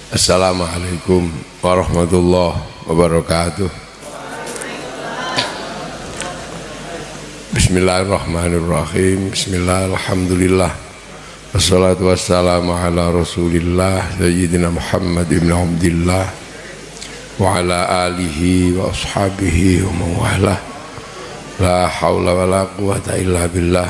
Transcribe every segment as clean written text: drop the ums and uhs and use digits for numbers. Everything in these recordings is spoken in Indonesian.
Assalamualaikum warahmatullahi wabarakatuh. Bismillahirrahmanirrahim. Bismillahirrahmanirrahim. Wassalatu wassalamu ala rasulillah Sayyidina Muhammad ibn Abdillah wa ala alihi wa ashabihi wa mawalah. La hawla wa la quwata illa billah.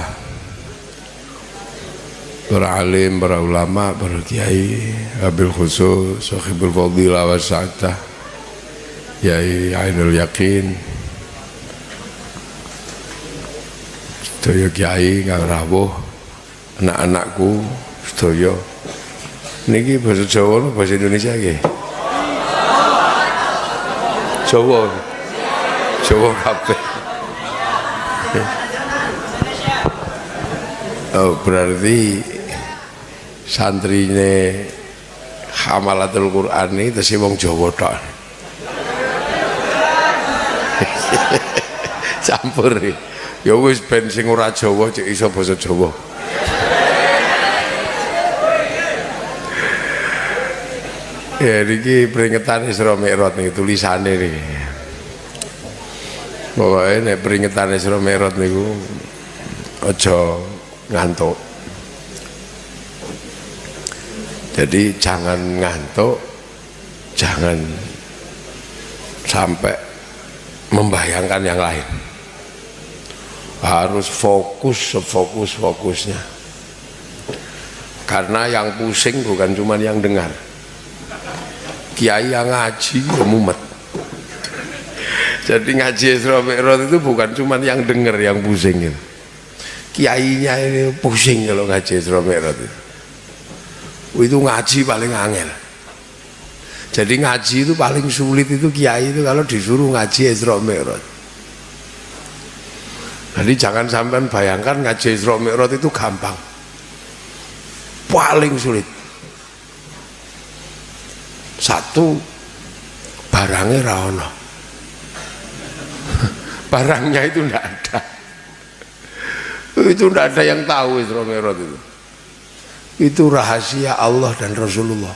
Para alim, para ulama, para kiai, wabil khusus, sahibul fadilah wa sa'adah, Yai Ainul Yakin, sedaya kiai kang rawuh, anak-anakku sedaya. Niki bahasa Jawa bahasa Indonesia nggih? Jawa. Jawa kabeh. Oh, berarti santrine Hamalatul Quran ini tesih wong Jawa tok. Campur ya wis ben sing ora Jawa cek iso basa Jawa. Ya niki peringatan Isra Mi'raj niki tulisane niki. Pokoke nek peringatan Isra Mi'raj niku aja ngantuk. Jadi jangan ngantuk, jangan sampai membayangkan yang lain. Harus fokus sefokus-fokusnya. Karena yang pusing bukan cuma yang dengar. Kiai yang ngaji ya mumet. Jadi ngaji Isra Mi'raj itu bukan cuma yang dengar yang pusing gitu. Kiainya ini pusing kalau ngaji Isra Mi'raj itu ngaji paling angel. Jadi ngaji itu paling sulit itu kiai itu kalau disuruh ngaji Isra Mi'raj. Jadi jangan sampai bayangkan ngaji Isra Mi'raj itu gampang. Paling sulit. Satu, barangnya ra ono. Barangnya itu enggak ada. Itu tidak ada yang tahu Isra Mi'raj itu rahasia Allah dan Rasulullah.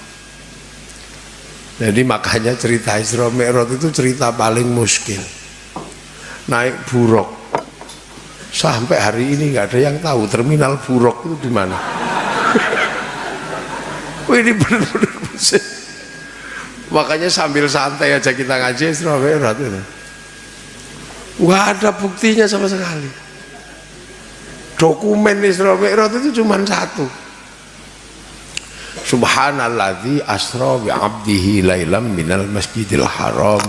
Jadi makanya cerita Isra Mi'raj itu cerita paling muskil. Naik buruk sampai hari ini nggak ada yang tahu terminal buruk itu di mana. Ini benar-benar muskil. Makanya sambil santai aja kita ngaji Isra Mi'raj itu nggak ada buktinya sama sekali. Dokumen Isra Mi'raj itu cuma satu. Subhanalladzi asra bi 'abdihi lailam minal masjidil haram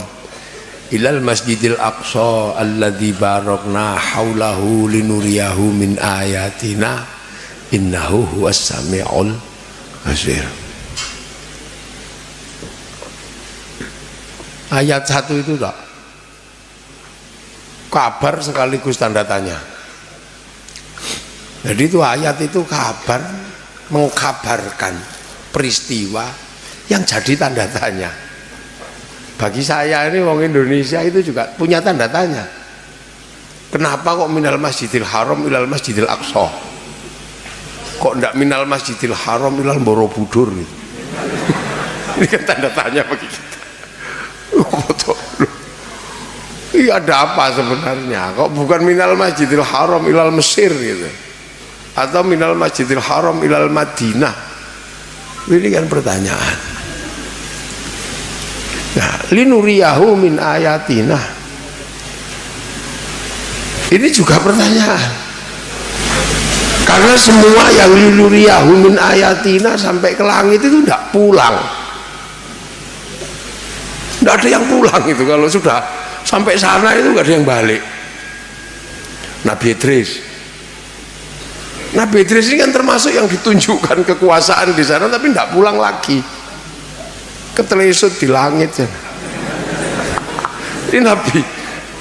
ilal masjidil aqsa alladzi barakna haulahu linuriyahu min ayatina innahu huwas samiul basir. Ayat satu itu tak kabar sekaligus tanda tanya. Jadi itu ayat itu kabar mengkabarkan peristiwa yang jadi tanda tanya. Bagi saya ini orang Indonesia itu juga punya tanda tanya. Kenapa kok minal masjidil haram ilal masjidil aqsa? Kok enggak minal masjidil haram ilal Borobudur gitu? Ini kan tanda tanya bagi kita. Iya, ada apa sebenarnya? Kok bukan minal masjidil haram ilal Mesir gitu? Atau minal masjidil haram ilal Madinah? Ini kan pertanyaan. Nah, linuriyahu min ayatina, ini juga pertanyaan. Karena semua yang linuriyahu min ayatina sampai ke langit itu tidak pulang. Tidak ada yang pulang itu. Kalau sudah sampai sana itu nggak ada yang balik. Nabi Idris ini kan termasuk yang ditunjukkan kekuasaan di sana, tapi tidak pulang lagi, ketelesut di langit. Ini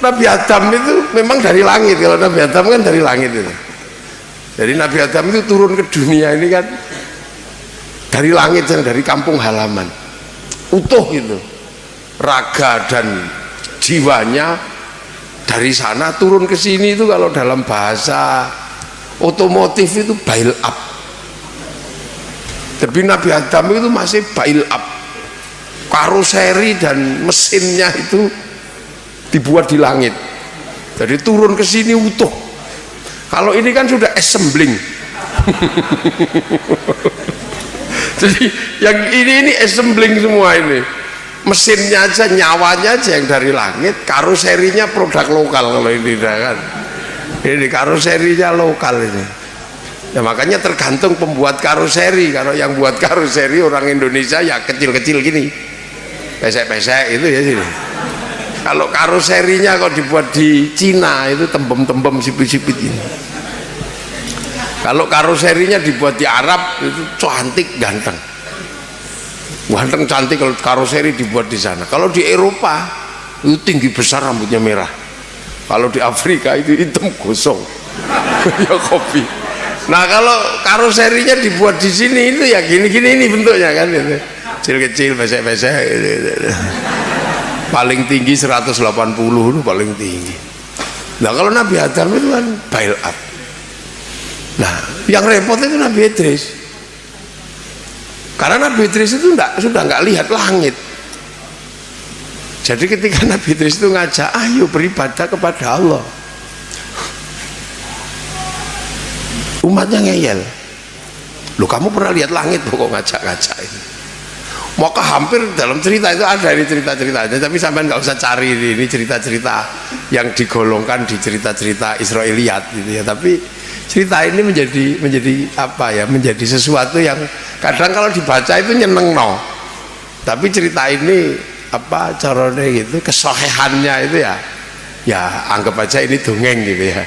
Nabi Adam itu memang dari langit. Kalau Nabi Adam kan dari langit itu. Jadi Nabi Adam itu turun ke dunia ini kan dari langit, dari kampung halaman, utuh itu, raga dan jiwanya dari sana turun ke sini. Itu kalau dalam bahasa otomotif itu bail up. Tapi Nabi Adam itu masih bail up, karoseri dan mesinnya itu dibuat di langit, jadi turun ke sini utuh. Kalau ini kan sudah assembling. Jadi yang ini assembling semua, ini mesinnya aja, nyawanya aja yang dari langit, karoserinya produk lokal. Kalau ini kan ini karoserinya lokal ini ya, makanya tergantung pembuat karoseri. Kalau yang buat karoseri orang Indonesia ya kecil-kecil gini, pesek-pesek itu ya sini. Kalau karoserinya kalau dibuat di Cina itu tembem-tembem sipit-sipit ini. Kalau karoserinya dibuat di Arab itu cantik ganteng cantik. Kalau karoseri dibuat di sana. Kalau di Eropa itu tinggi besar, rambutnya merah. Kalau di Afrika itu hitam gosong. Ya kopi. Nah kalau karoserinya dibuat di sini itu ya gini-gini ini bentuknya kan, itu kecil-kecil, pesek-pesek gitu. Paling tinggi 180 itu paling tinggi. Nah kalau Nabi Adam itu kan bail up. Nah yang repot itu Nabi Idris, karena Nabi Idris itu sudah nggak lihat langit. Jadi ketika Nabi Idris itu ngajak, ayo beribadah kepada Allah, umatnya ngeyel. Loh kamu pernah lihat langit kok ngajak-ngajak ini? Maka hampir dalam cerita itu ada ini cerita-ceritanya, tapi sampai nggak usah cari ini cerita-cerita yang digolongkan di cerita-cerita Israiliyat gitu ya. Tapi cerita ini menjadi apa ya? Menjadi sesuatu yang kadang kalau dibaca itu nyeneng no. Tapi cerita ini apa caranya gitu, kesohehannya itu ya anggap aja ini dongeng gitu ya.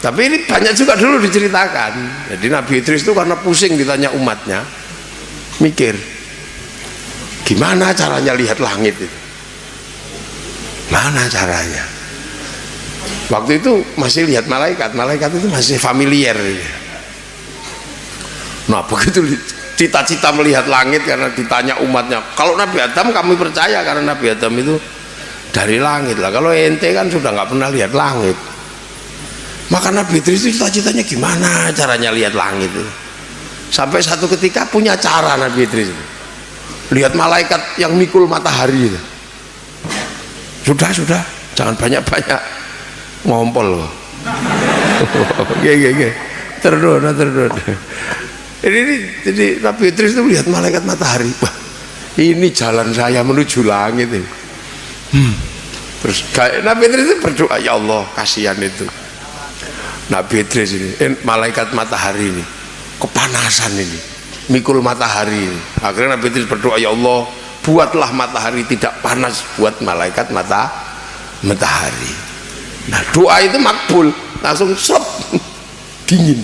Tapi ini banyak juga dulu diceritakan. Jadi Nabi Idris itu karena pusing ditanya umatnya, mikir gimana caranya lihat langit itu, mana caranya. Waktu itu masih lihat malaikat itu masih familiar. Nah begitu cita-cita melihat langit karena ditanya umatnya, kalau Nabi Adam kami percaya karena Nabi Adam itu dari langit lah, kalau ente kan sudah nggak pernah lihat langit. Maka Nabi Idris itu cita-citanya gimana caranya lihat langit itu. Sampai satu ketika punya cara Nabi Idris itu, lihat malaikat yang mikul matahari itu. Sudah jangan banyak-banyak ngompol loh. Terus. Jadi Nabi Idris itu lihat malaikat matahari. Wah, ini jalan saya menuju langit ini. Terus Nabi Idris itu berdoa, ya Allah kasihan itu Nabi Idris ini, malaikat matahari ini kepanasan ini, mikul matahari ini. Akhirnya Nabi Idris berdoa, ya Allah buatlah matahari tidak panas buat malaikat matahari. Nah doa itu makbul, langsung serap dingin.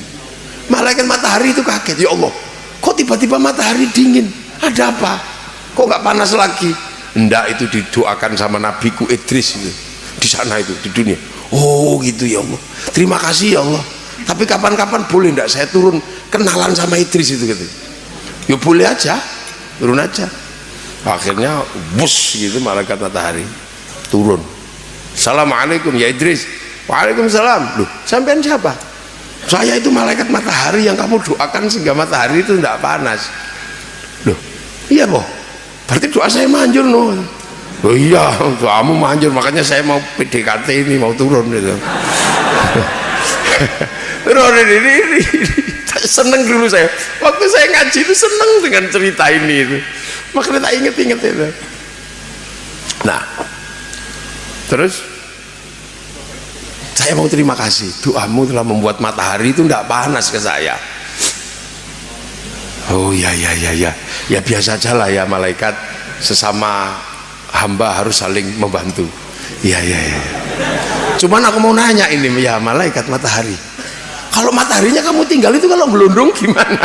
Malaikat matahari itu kaget, ya Allah kok tiba-tiba matahari dingin, ada apa, kok nggak panas lagi? Enggak, itu didoakan sama nabiku Idris itu di sana itu di dunia. Oh gitu ya Allah, terima kasih ya Allah, tapi kapan-kapan boleh enggak saya turun kenalan sama Idris itu gitu. Ya boleh aja, turun aja. Akhirnya bus gitu malaikat matahari turun. Assalamualaikum ya Idris. Waalaikumsalam. Loh sampean siapa? Saya itu malaikat matahari yang kamu doakan sehingga matahari itu tidak panas. Loh iya boh, berarti doa saya manjur no. Oh iya doamu manjur, makanya saya mau PDKT ini, mau turun gitu. ini seneng dulu saya waktu saya ngaji itu, seneng dengan cerita ini itu, makanya tak inget-inget itu. Nah terus saya mau terima kasih, doamu telah membuat matahari itu tidak panas ke saya. Oh ya biasa aja lah ya, malaikat sesama hamba harus saling membantu. Ya. Cuman aku mau nanya ini ya malaikat matahari, kalau mataharinya kamu tinggal itu kalau gelundung gimana?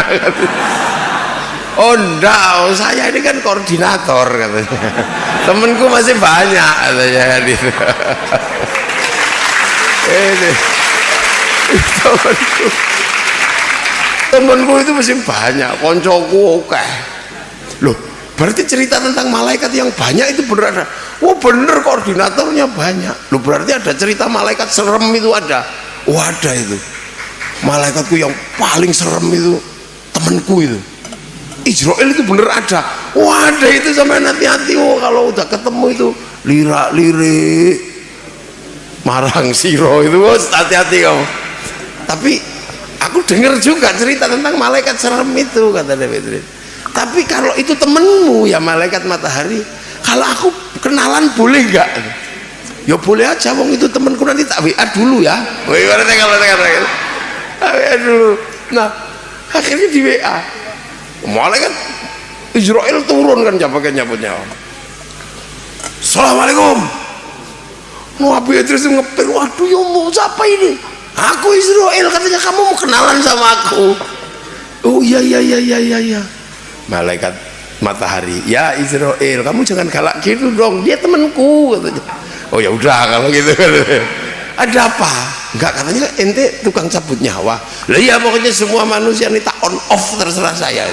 Oh enggak, saya ini kan koordinator katanya. Temenku masih banyak katanya gitu. Temenku itu masih banyak, koncoku oke. Loh berarti cerita tentang malaikat yang banyak itu bener ada? Oh bener, koordinatornya banyak. Loh berarti ada cerita malaikat serem itu ada? Oh ada itu, malaikatku yang paling serem itu temenku itu. Israel itu bener ada. Wah, ada itu, sampai hati-hati. Oh, kalau udah ketemu itu lirak-lirik marang siro itu, oh, hati-hati kamu. Tapi aku dengar juga cerita tentang malaikat serem itu, kata Demetri. Tapi kalau itu temenmu ya malaikat matahari, kalau aku kenalan boleh nggak? Ya boleh aja, wong itu temanku, nanti tak WA dulu ya. WA dulu. Nah, akhirnya di WA. Malaikat Israel turun kan, pakai nyabutnya. Assalamualaikum. Nabi Idris ngepel, waduh ya mau siapa ini? Aku Israel, katanya kamu mau kenalan sama aku. Oh iya. Malaikat matahari, ya Israel, kamu jangan galak gitu dong, dia temanku, katanya. Oh ya udah kalau gitu. Ada apa? Enggak, katanya ente tukang cabut nyawa. Lah iya, pokoknya semua manusia ini tak on off, terserah saya.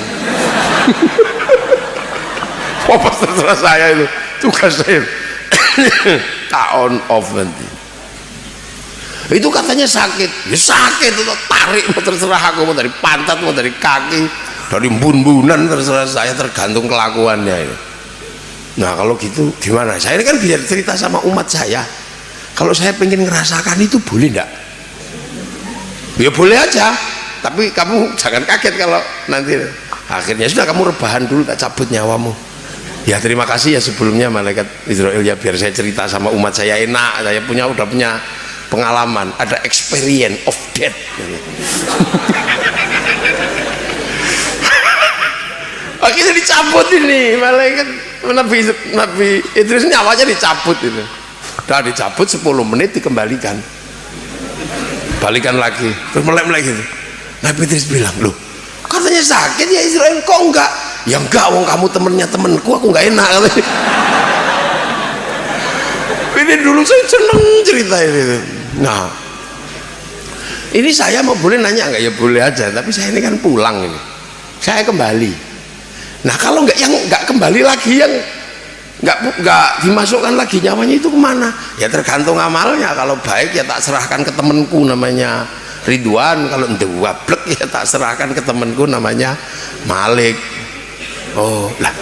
Apa terserah saya itu tugas saya. Tak on off nanti. Itu katanya sakit. Ya sakit itu, tarik mau terserah aku, mau dari pantat, mau dari kaki, dari bun-bunan, terserah saya, tergantung kelakuannya ini. Nah kalau gitu gimana? Saya ini kan biar cerita sama umat saya. Kalau saya pengen ngerasakan itu boleh enggak? Ya boleh aja, tapi kamu jangan kaget kalau nanti akhirnya sudah kamu rebahan dulu, tak cabut nyawamu. Ya terima kasih ya sebelumnya malaikat Israel ya, biar saya cerita sama umat saya enak. Saya udah punya pengalaman, ada experience of death. Akhirnya dicabut ini malaikat Nabi Idris, nyawanya dicabut itu. Udah dicabut 10 menit dikembalikan, balikan lagi, terus melek gitu. Nabi Idris bilang, loh katanya sakit ya Israel, kok enggak? Ya enggak, wong kamu temennya temenku, aku enggak enak. Ini dulu saya seneng cerita ini. Nah ini saya mau boleh nanya enggak? Ya boleh aja, tapi saya ini kan pulang ini, saya kembali. Nah kalau enggak, yang enggak kembali lagi, yang enggak dimasukkan lagi nyawanya itu kemana? Ya tergantung amalnya. Kalau baik ya tak serahkan ke temanku namanya Ridwan, kalau ndewablek ya tak serahkan ke temanku namanya Malik. Oh lah,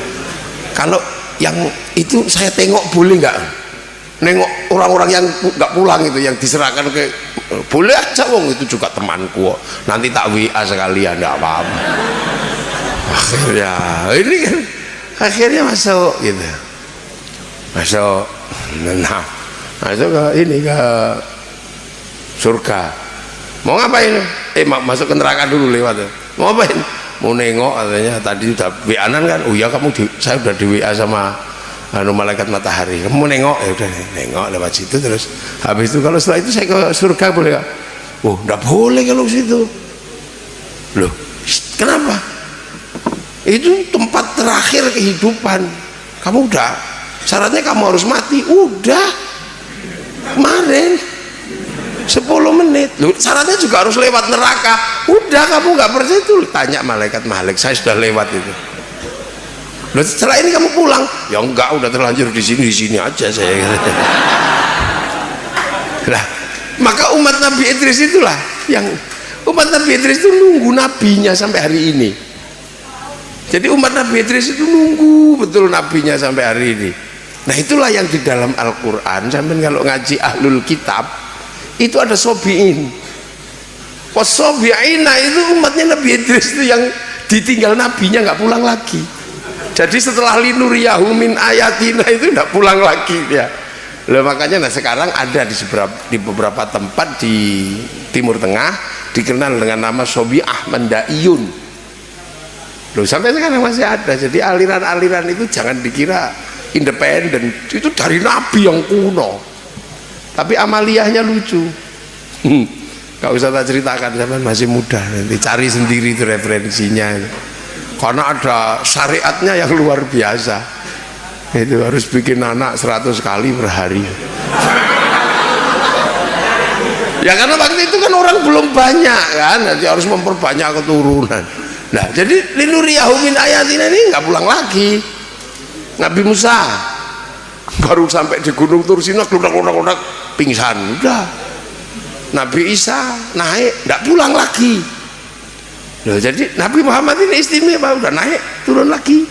kalau yang itu saya tengok boleh nggak? Nengok orang-orang yang nggak pulang itu, yang diserahkan ke, boleh aja, wong itu juga temanku, nanti tak WA sekalian, nggak apa-apa. Akhirnya ini kan akhirnya masuk gitu, masuk ke ini, ke surga. Mau ngapain? Masuk ke neraka dulu lewat. Mau ngapain? Mau nengok, katanya tadi sudah WA-an kan. Oh iya, saya udah di WA sama malaikat matahari. Kamu mau nengok? Ya udah nengok lewat situ, terus habis itu kalau setelah itu saya ke surga boleh nggak? Oh nggak boleh kalau ke situ. Loh kenapa? Itu tempat terakhir kehidupan. Kamu udah, syaratnya kamu harus mati. Udah kemarin 10 menit. Loh, syaratnya juga harus lewat neraka. Udah, kamu nggak percaya itu, tanya malaikat Malik, saya sudah lewat itu. Loh, setelah ini kamu pulang? Ya enggak, udah terlanjur di sini aja saya. Lah, maka umat Nabi Idris itulah yang umat Nabi Idris itu nunggu nabinya sampai hari ini. Jadi umat Nabi Idris itu nunggu betul nabinya sampai hari ini. Nah itulah yang di dalam Al-Quran, sampai kalau ngaji Ahlul Kitab itu ada sobiin. Wasobiina itu umatnya Nabi Idris itu yang ditinggal nabinya nggak pulang lagi. Jadi setelah linuriyahu min ayatina itu nggak pulang lagi dia. Loh, makanya sekarang ada di beberapa tempat di Timur Tengah dikenal dengan nama Sobi'ah Mandaiyun. Loh, sampai sekarang masih ada. Jadi aliran-aliran itu jangan dikira independen, itu dari nabi yang kuno. Tapi amaliyahnya lucu. Gak usah tak ceritakan, zaman masih muda, nanti cari sendiri itu referensinya. Karena ada syariatnya yang luar biasa. Itu harus bikin anak 100 kali per hari. Ya karena waktu itu kan orang belum banyak kan, jadi harus memperbanyak keturunan. Nah jadi linuriyahu min ayatina ini nggak pulang lagi. Nabi Musa baru sampai di Gunung Tursina, lunak pingsan, udah. Nabi Isa naik, tidak pulang lagi. Loh, jadi Nabi Muhammad ini istimewa, udah naik turun lagi.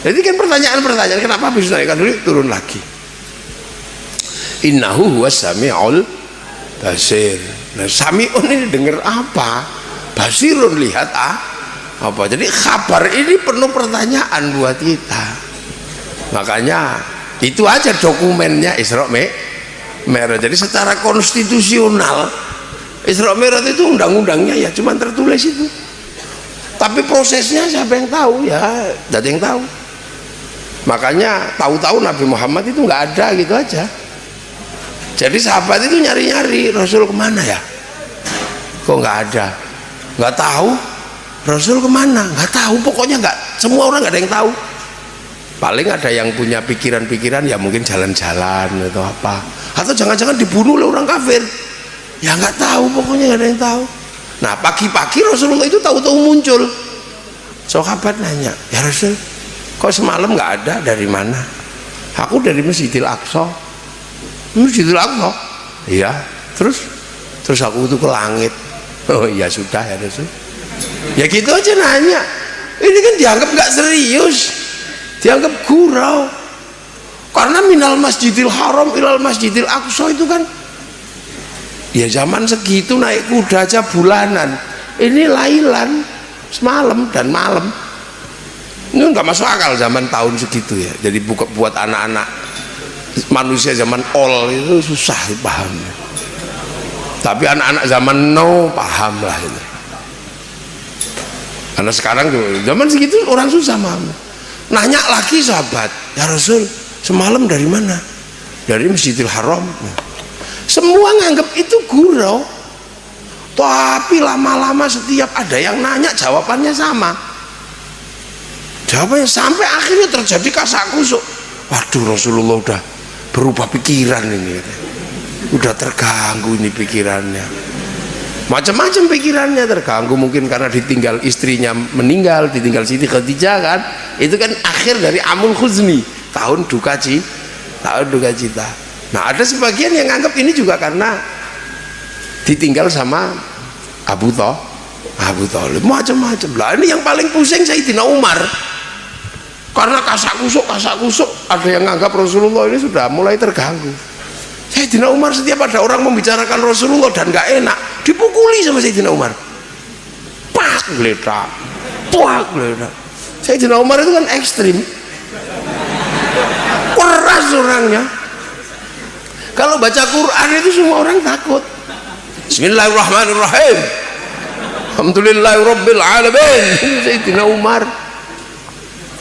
Jadi kan pertanyaan kenapa habis naikkan dulu turun lagi. Innahu huwas sami'ul basir. Nah, sami'un ini dengar apa? Basirun lihat apa? Jadi kabar ini penuh pertanyaan buat kita. Makanya itu aja dokumennya Isra Mi'raj. Jadi secara konstitusional Isra Mi'raj itu undang-undangnya ya cuma tertulis itu. Tapi prosesnya siapa yang tahu? Ya, tidak ada yang tahu. Makanya tahu-tahu Nabi Muhammad itu nggak ada gitu aja. Jadi sahabat itu nyari-nyari Rasul kemana ya? Kok nggak ada? Nggak tahu. Rasul kemana? Nggak tahu. Pokoknya nggak. Semua orang nggak ada yang tahu. Paling ada yang punya pikiran-pikiran ya mungkin jalan-jalan atau apa. Atau jangan-jangan dibunuh oleh orang kafir. Ya nggak tahu. Pokoknya nggak ada yang tahu. Nah pagi-pagi Rasulullah itu tahu-tahu muncul. Sahabat nanya, ya Rasul, kok semalam nggak ada? Dari mana? Aku dari Masjidil Aqsa. Masjidil Aqsa? Iya. Terus aku itu ke langit. Oh iya sudah ya Rasul. Ya gitu aja nanya. Ini kan dianggap nggak serius, dianggap gurau. Karena minal Masjidil Haram ilal Masjidil Aqsa itu kan ya zaman segitu naik kuda aja bulanan. Ini lailan semalam dan malam. Ini nggak masuk akal zaman tahun segitu ya. Jadi buat anak-anak manusia zaman ol itu susah paham. Tapi anak-anak zaman now paham lah itu. Karena sekarang zaman segitu orang susah paham. Nanya lagi sahabat, ya Rasul, semalam dari mana? Dari Masjidil Haram. Semua nganggap itu gurau. Tapi lama-lama setiap ada yang nanya jawabannya sama. Jawabannya sampai akhirnya terjadi kasak-kusuk. Waduh, Rasulullah udah berubah pikiran ini. Udah terganggu ini pikirannya. Macam-macam pikirannya terganggu, mungkin karena ditinggal istrinya meninggal, ditinggal Siti Khadijah kan. Itu kan akhir dari Amul Khuzni, tahun duka cita. Nah ada sebagian yang anggap ini juga karena ditinggal sama Abu Thalib, macam-macam lah. Ini yang paling pusing Sayyidina Umar, karena kasak kusuk ada yang anggap Rasulullah ini sudah mulai terganggu. Sayyidina Umar setiap ada orang membicarakan Rasulullah dan gak enak, dipukuli sama Sayyidina Umar. Pak geledak. Sayyidina Umar itu kan ekstrim, keras orangnya. Kalau baca Quran itu semua orang takut. Bismillahirrahmanirrahim. Alhamdulillahirabbil alamin. Sayyidina Umar.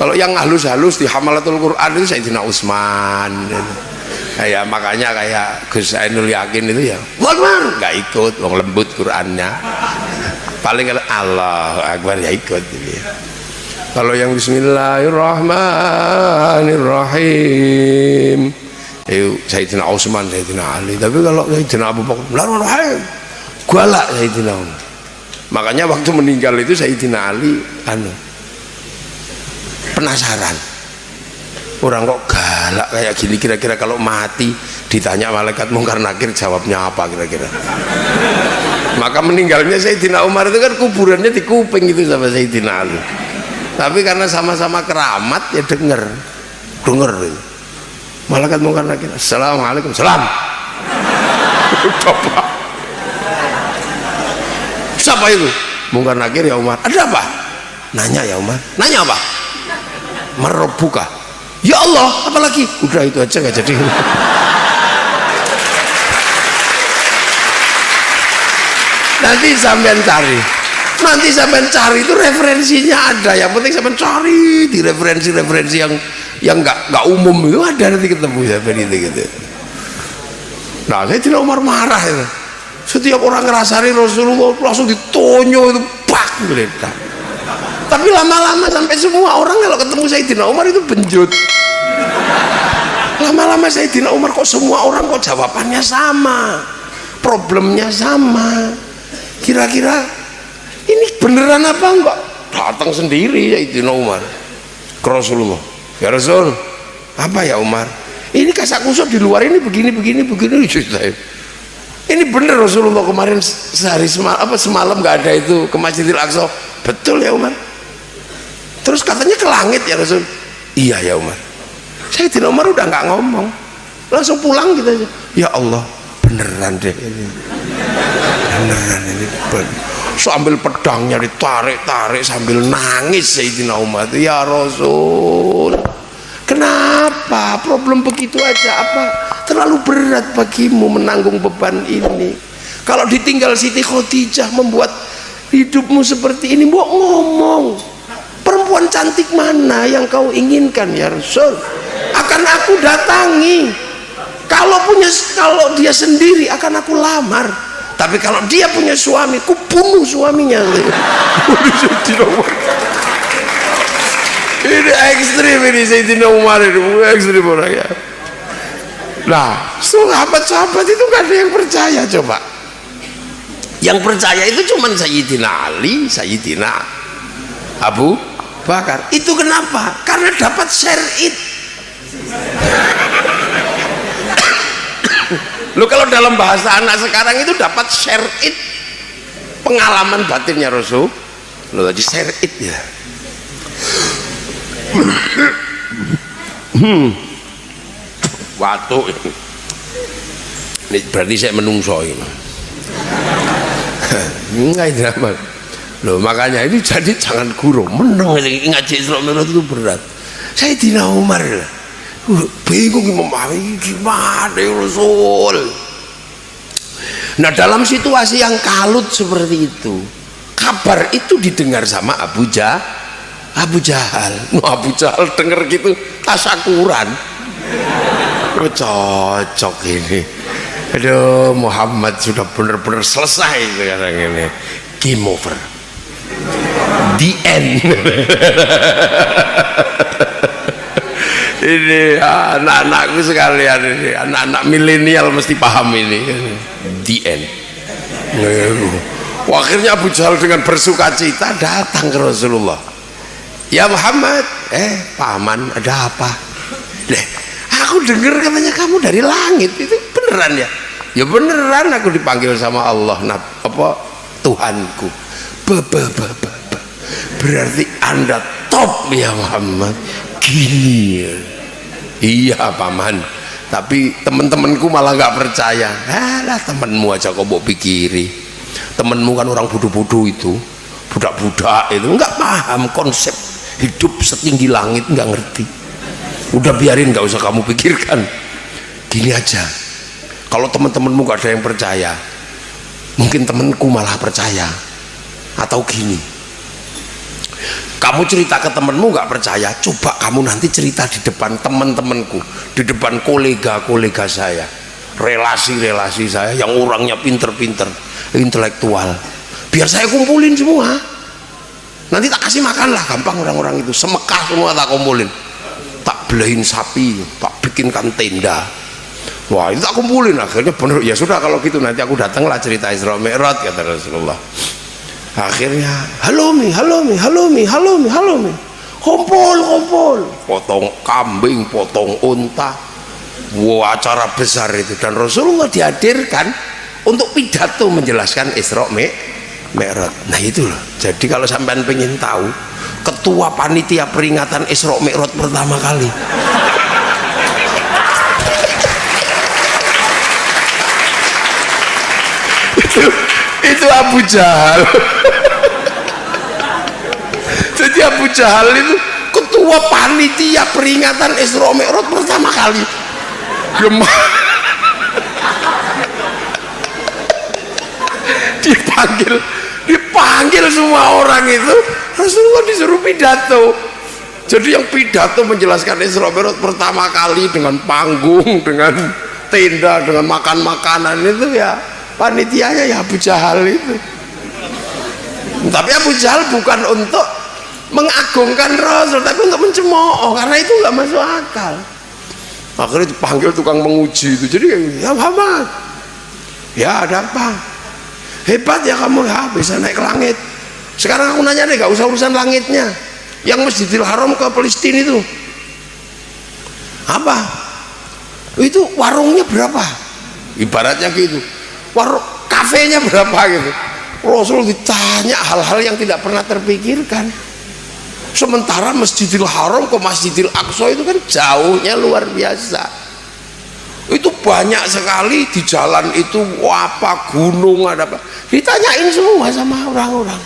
Kalau yang halus-halus di Hamalatul Quran itu Sayyidina Utsman. Ya makanya kayak Gus Ainul Yakin itu ya Akbar nggak ikut, wong lembut Qurannya. Paling kalau Allahu Akbar ya ikut gitu ya. Kalau yang Bismillahirrahmanirrahim Sayyidina Utsman, Sayyidina Ali. Tapi kalau Sayyidina Abu Bakar Bismillahirrahmanirrahim galak Sayyidina Umar. Makanya waktu meninggal itu Sayyidina Ali penasaran, orang kok galak kayak gini, kira-kira kalau mati ditanya malaikat mungkar nakir jawabnya apa kira-kira. Maka meninggalnya Sayyidina Umar itu kan kuburannya di kuping itu sama Sayyidina Ali. Tapi karena sama-sama keramat ya denger itu. Malaikat mungkar nakir, assalamualaikum, salam. Coba siapa itu? Mungkar nakir ya Umar. Ada apa? Nanya ya Umar. Nanya apa? Merobuka. Ya Allah, apalagi? Udah itu aja nggak jadi. Nanti sampean cari itu referensinya ada. Yang penting sampean cari di referensi yang nggak umum itu ada, nanti ketemu sampean itu gitu. Nah, saya tidak Umar marah itu. Setiap orang ngerasani Rasulullah langsung ditonyo itu pak geledak. Tapi lama-lama sampai semua orang kalau ketemu Sayyidina Umar itu benjut. Lama-lama Sayyidina Umar kok semua orang kok jawabannya sama, problemnya sama. Kira-kira ini beneran apa enggak? Datang sendiri Sayyidina Umar ke Rasulullah. Ya Rasul, apa ya Umar? Ini kasak kusuk di luar ini begini. Ini bener Rasulullah kemarin sehari semalam nggak ada itu ke Masjidil Aqsa. Betul ya Umar? Terus katanya ke langit ya Rasul. Iya ya Umar. Sayyidina Umar udah nggak ngomong, langsung pulang gitu aja. Ya Allah, beneran deh ini, beneran ini. Sambil pedangnya ditarik-tarik sambil nangis Sayyidina Umar. Ya Rasul, kenapa problem begitu aja? Apa terlalu berat bagimu menanggung beban ini? Kalau ditinggal Siti Khadijah membuat hidupmu seperti ini, mau ngomong, perempuan cantik mana yang kau inginkan ya Rasul? Akan aku datangi. Kalau dia sendiri akan aku lamar. Tapi kalau dia punya suami, ku bunuh suaminya. Ini ekstrim ini Sayyidina Umar, itu ekstrim orangnya. Nah, sahabat-sahabat itu gak ada yang percaya coba. Yang percaya itu cuma Sayyidina Ali, Sayyidina Abu Bakar. Itu kenapa? Karena dapat syar'id. Lu kalau dalam bahasa anak sekarang itu dapat syar'id, pengalaman batinnya Rasul. Lu tadi syar'id ya. Waktu ini berarti saya menungso ini. Enggak drama. Loh makanya itu jadi jangan gurung meneng ngaji Isra Mi'raj itu berat. Sayyidina Umar bingung memahami gimana ya Rasul. Nah dalam situasi yang kalut seperti itu, kabar itu didengar sama Abu Jahal. Abu Jahal dengar gitu tasakuran. Oh, cocok ini. Aduh, Muhammad sudah benar-benar selesai sekarang ini. Game over. The end. Ini anak-anakku sekalian ini, anak-anak milenial mesti paham ini. The end. Akhirnya Abu Jahal dengan bersukacita datang ke Rasulullah. Ya Muhammad, paman ada apa? Aku dengar katanya kamu dari langit, itu beneran ya? Ya beneran, aku dipanggil sama Allah, Tuhanku. Berarti Anda top ya Muhammad. Gini ya. Iya paman, tapi teman-temanku malah nggak percaya. Alah temanmu aja kok mau pikiri, temanmu kan orang bodoh-bodoh itu, budak-budak itu nggak paham konsep hidup setinggi langit, nggak ngerti. Udah biarin, nggak usah kamu pikirkan. Gini aja, kalau teman-temanmu nggak ada yang percaya, mungkin temanku malah percaya. Atau gini, kamu cerita ke temenmu nggak percaya, coba kamu nanti cerita di depan teman-temanku, di depan kolega-kolega saya, relasi-relasi saya yang orangnya pinter-pinter, intelektual, biar saya kumpulin semua, nanti tak kasih makan lah, gampang orang-orang itu, semekah semua tak kumpulin, tak belahin sapi, tak bikinkan tenda. Wah itu tak kumpulin, akhirnya bener, ya sudah kalau gitu nanti aku datanglah cerita Isra Mi'raj kata Rasulullah. Akhirnya halo mi, kumpul, potong kambing, potong unta, wah acara besar itu, dan Rasulullah dihadirkan untuk pidato menjelaskan Isra Mi'raj. Nah itu loh, jadi kalau sampean pengen tahu ketua panitia peringatan Isra Mi'raj pertama kali itu Abu Jahal. Jadi Abu Jahal itu ketua panitia peringatan Isra Mi'raj pertama kali. Dipanggil semua orang itu, Rasulullah disuruh pidato. Jadi yang pidato menjelaskan Isra Mi'raj pertama kali dengan panggung, dengan tenda, dengan makan makanan itu ya panitianya ya Abu Jahal itu. Tapi Abu Jahal bukan untuk mengagungkan Rasul, tapi untuk mencemooh, karena itu nggak masuk akal. Akhirnya dipanggil tukang menguji itu, jadi ya Muhammad, ya ada apa? Hebat ya kamu ya, bisa naik ke langit. Sekarang aku nanya deh, gak usah urusan langitnya, yang Masjidil Haram ke Palestina itu apa? Itu warungnya berapa? Ibaratnya gitu. kafenya berapa gitu. Rasul ditanya hal-hal yang tidak pernah terpikirkan. Sementara Masjidil Haram ke Masjidil Aqsa itu kan jauhnya luar biasa. Itu banyak sekali di jalan itu apa gunung ada apa. Ditanyain semua sama orang-orang.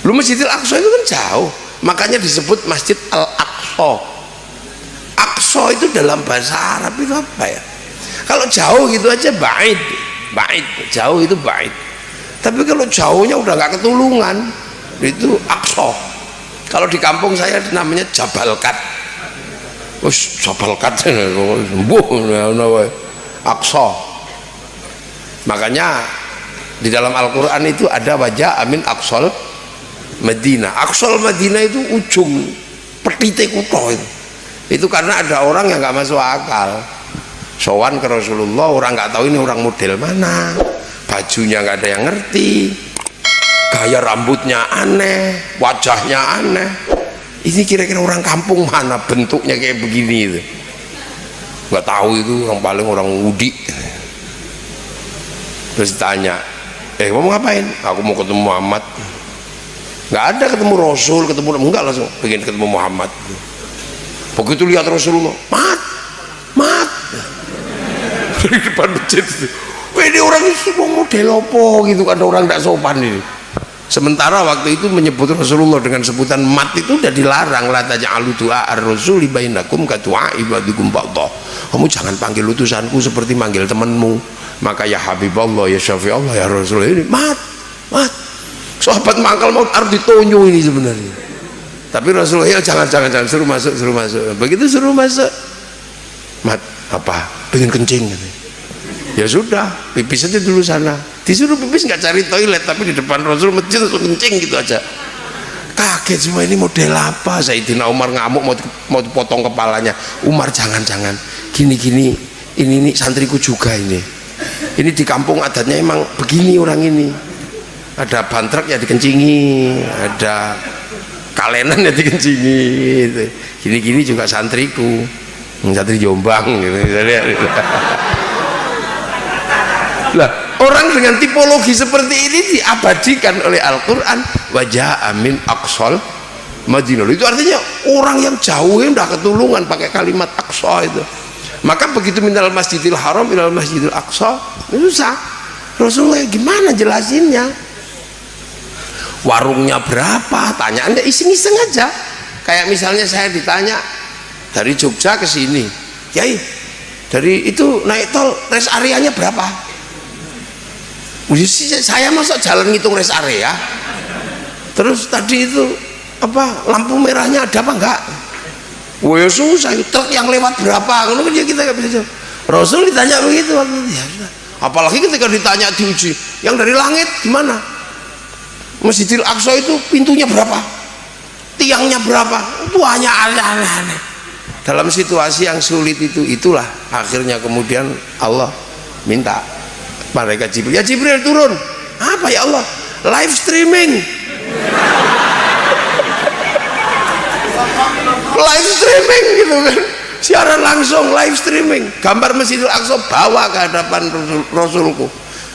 Lu Masjidil Aqsa itu kan jauh, makanya disebut Masjid Al-Aqsa. Aqsa itu dalam bahasa Arab itu apa ya? Kalau jauh gitu aja ba'id, jauh itu ba'id. Tapi kalau jauhnya udah nggak ketulungan, itu Aqsa. Kalau di kampung saya namanya Jabalkat. Jabalkat sembuh Aqsa. Makanya di dalam Al-Quran itu ada wajah amin Aqsal Madinah. Aqsal Madinah itu ujung petite kutha itu. Itu karena ada orang yang nggak masuk akal. Sowan ke Rasulullah, orang nggak tahu ini orang model mana, bajunya nggak ada yang ngerti, gaya rambutnya aneh, wajahnya aneh. Ini kira-kira orang kampung mana bentuknya kayak begini itu? Nggak tahu itu orang Udi. Terus ditanya, mau ngapain? Aku mau ketemu Muhammad. Nggak ada ketemu Rasul, enggak, langsung pengen ketemu Muhammad. Begitu lihat Rasulullah, mat dari depan masjid itu. Ini orang itu mau model apa gitu, ada orang tidak sopan ini. Sementara waktu itu menyebut Rasulullah dengan sebutan mat itu udah dilarang. La taj'alu du'a ar-rasuli bainakum ka du'a'i ba'dikum ba'dha. Kamu jangan panggil utusanku seperti manggil temanmu. Maka ya Habiballah, ya Syafi'allah, ya Rasul ini mat. Sahabat mangkal mau harus ditonyo ini sebenarnya. Tapi Rasulullah jangan suruh masuk. Begitu suruh masuk, mat apa? Pengen kencing gitu. Ya sudah, pipis aja dulu sana. Disuruh pipis nggak cari toilet, tapi di depan Rasul masjid langsung kencing gitu aja. Kaget semua, ini model apa? Sayyidina Umar ngamuk mau dipotong kepalanya. Umar jangan gini ini santriku juga ini di kampung adatnya emang begini orang ini. Ada bantrek ya dikencingi, ada kalenan ya dikencingi gitu. Gini juga santriku, santri Jombang gitu. Lah, orang dengan tipologi seperti ini diabadikan oleh Al-Quran. Wajah amin Aqsal Madinah. Itu artinya orang yang jauh yang udah ketulungan pakai kalimat Aqsa itu. Maka begitu minal Masjidil Haram minal Masjidil Aqsa, susah. Rasulullah gimana jelasinnya? Warungnya berapa? Tanya Anda iseng-iseng aja. Kayak misalnya saya ditanya dari Jogja ke sini, Kiai, dari itu naik tol rest areanya berapa? Saya masuk jalan ngitung rest area. Terus tadi itu apa lampu merahnya ada apa enggak? Wah susah, truk yang lewat berapa? Kalau kita nggak bisa jawab. Rasul ditanya begitu waktu itu. Ya, apalagi ketika ditanya diuji, yang dari langit gimana? Masjidil Aqsa itu pintunya berapa? Tiangnya berapa? Itu hanya aneh-aneh. Dalam situasi yang sulit itulah akhirnya kemudian Allah minta malaikat Jibril, ya Jibril turun. Apa ya Allah? Live streaming. Live streaming gitu kan, siaran langsung live streaming gambar Masjidil Aqsa, bawa ke hadapan Rasulku.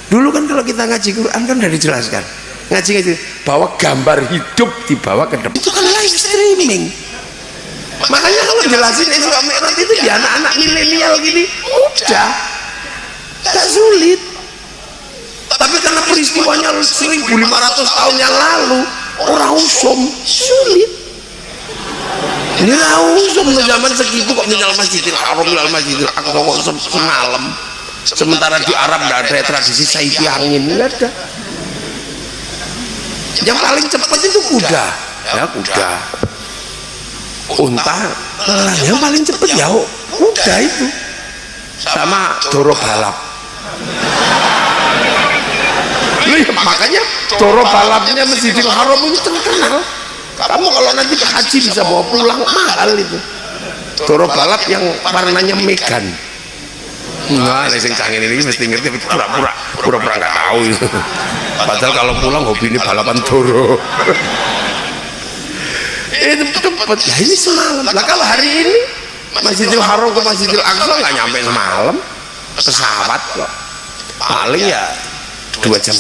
Dulu kan kalau kita ngaji Quran kan udah dijelaskan, ngaji bawa gambar hidup dibawa ke depan, itu kan live streaming. Makanya kalau jelasin Isra Mi'raj itu di anak-anak milenial gini udah gak sulit. Tapi karena peristiwanya 1500 tahun yang lalu, orang usum sulit. Ini usum zaman segitu kok minal Masjidil Haram minal Masjidil Aqsa kok semalam. Sementara di Arab tidak ada tradisi saipi angin, nggak ada. Yang paling cepat itu kuda, ya kuda. Unta, yang paling cepat ya kuda itu. Sama doro balap. Makanya doro balapnya Masjidil Haram itu terkenal. Kamu kalau nanti ke haji bisa bawa pulang, mahal itu. Doro balap yang warnanya megan. Nah, sing canggih ini mesti ngerti, pura-pura nggak tahu itu. Padahal kalau pulang hobi ini balapan doro. Itu cepat. Ya ini semalam. Nah kalau hari ini Masjidil Haram ke Masjidil Aqsa nggak nyampe semalam, pesawat kok. paling ya 2,5 jam.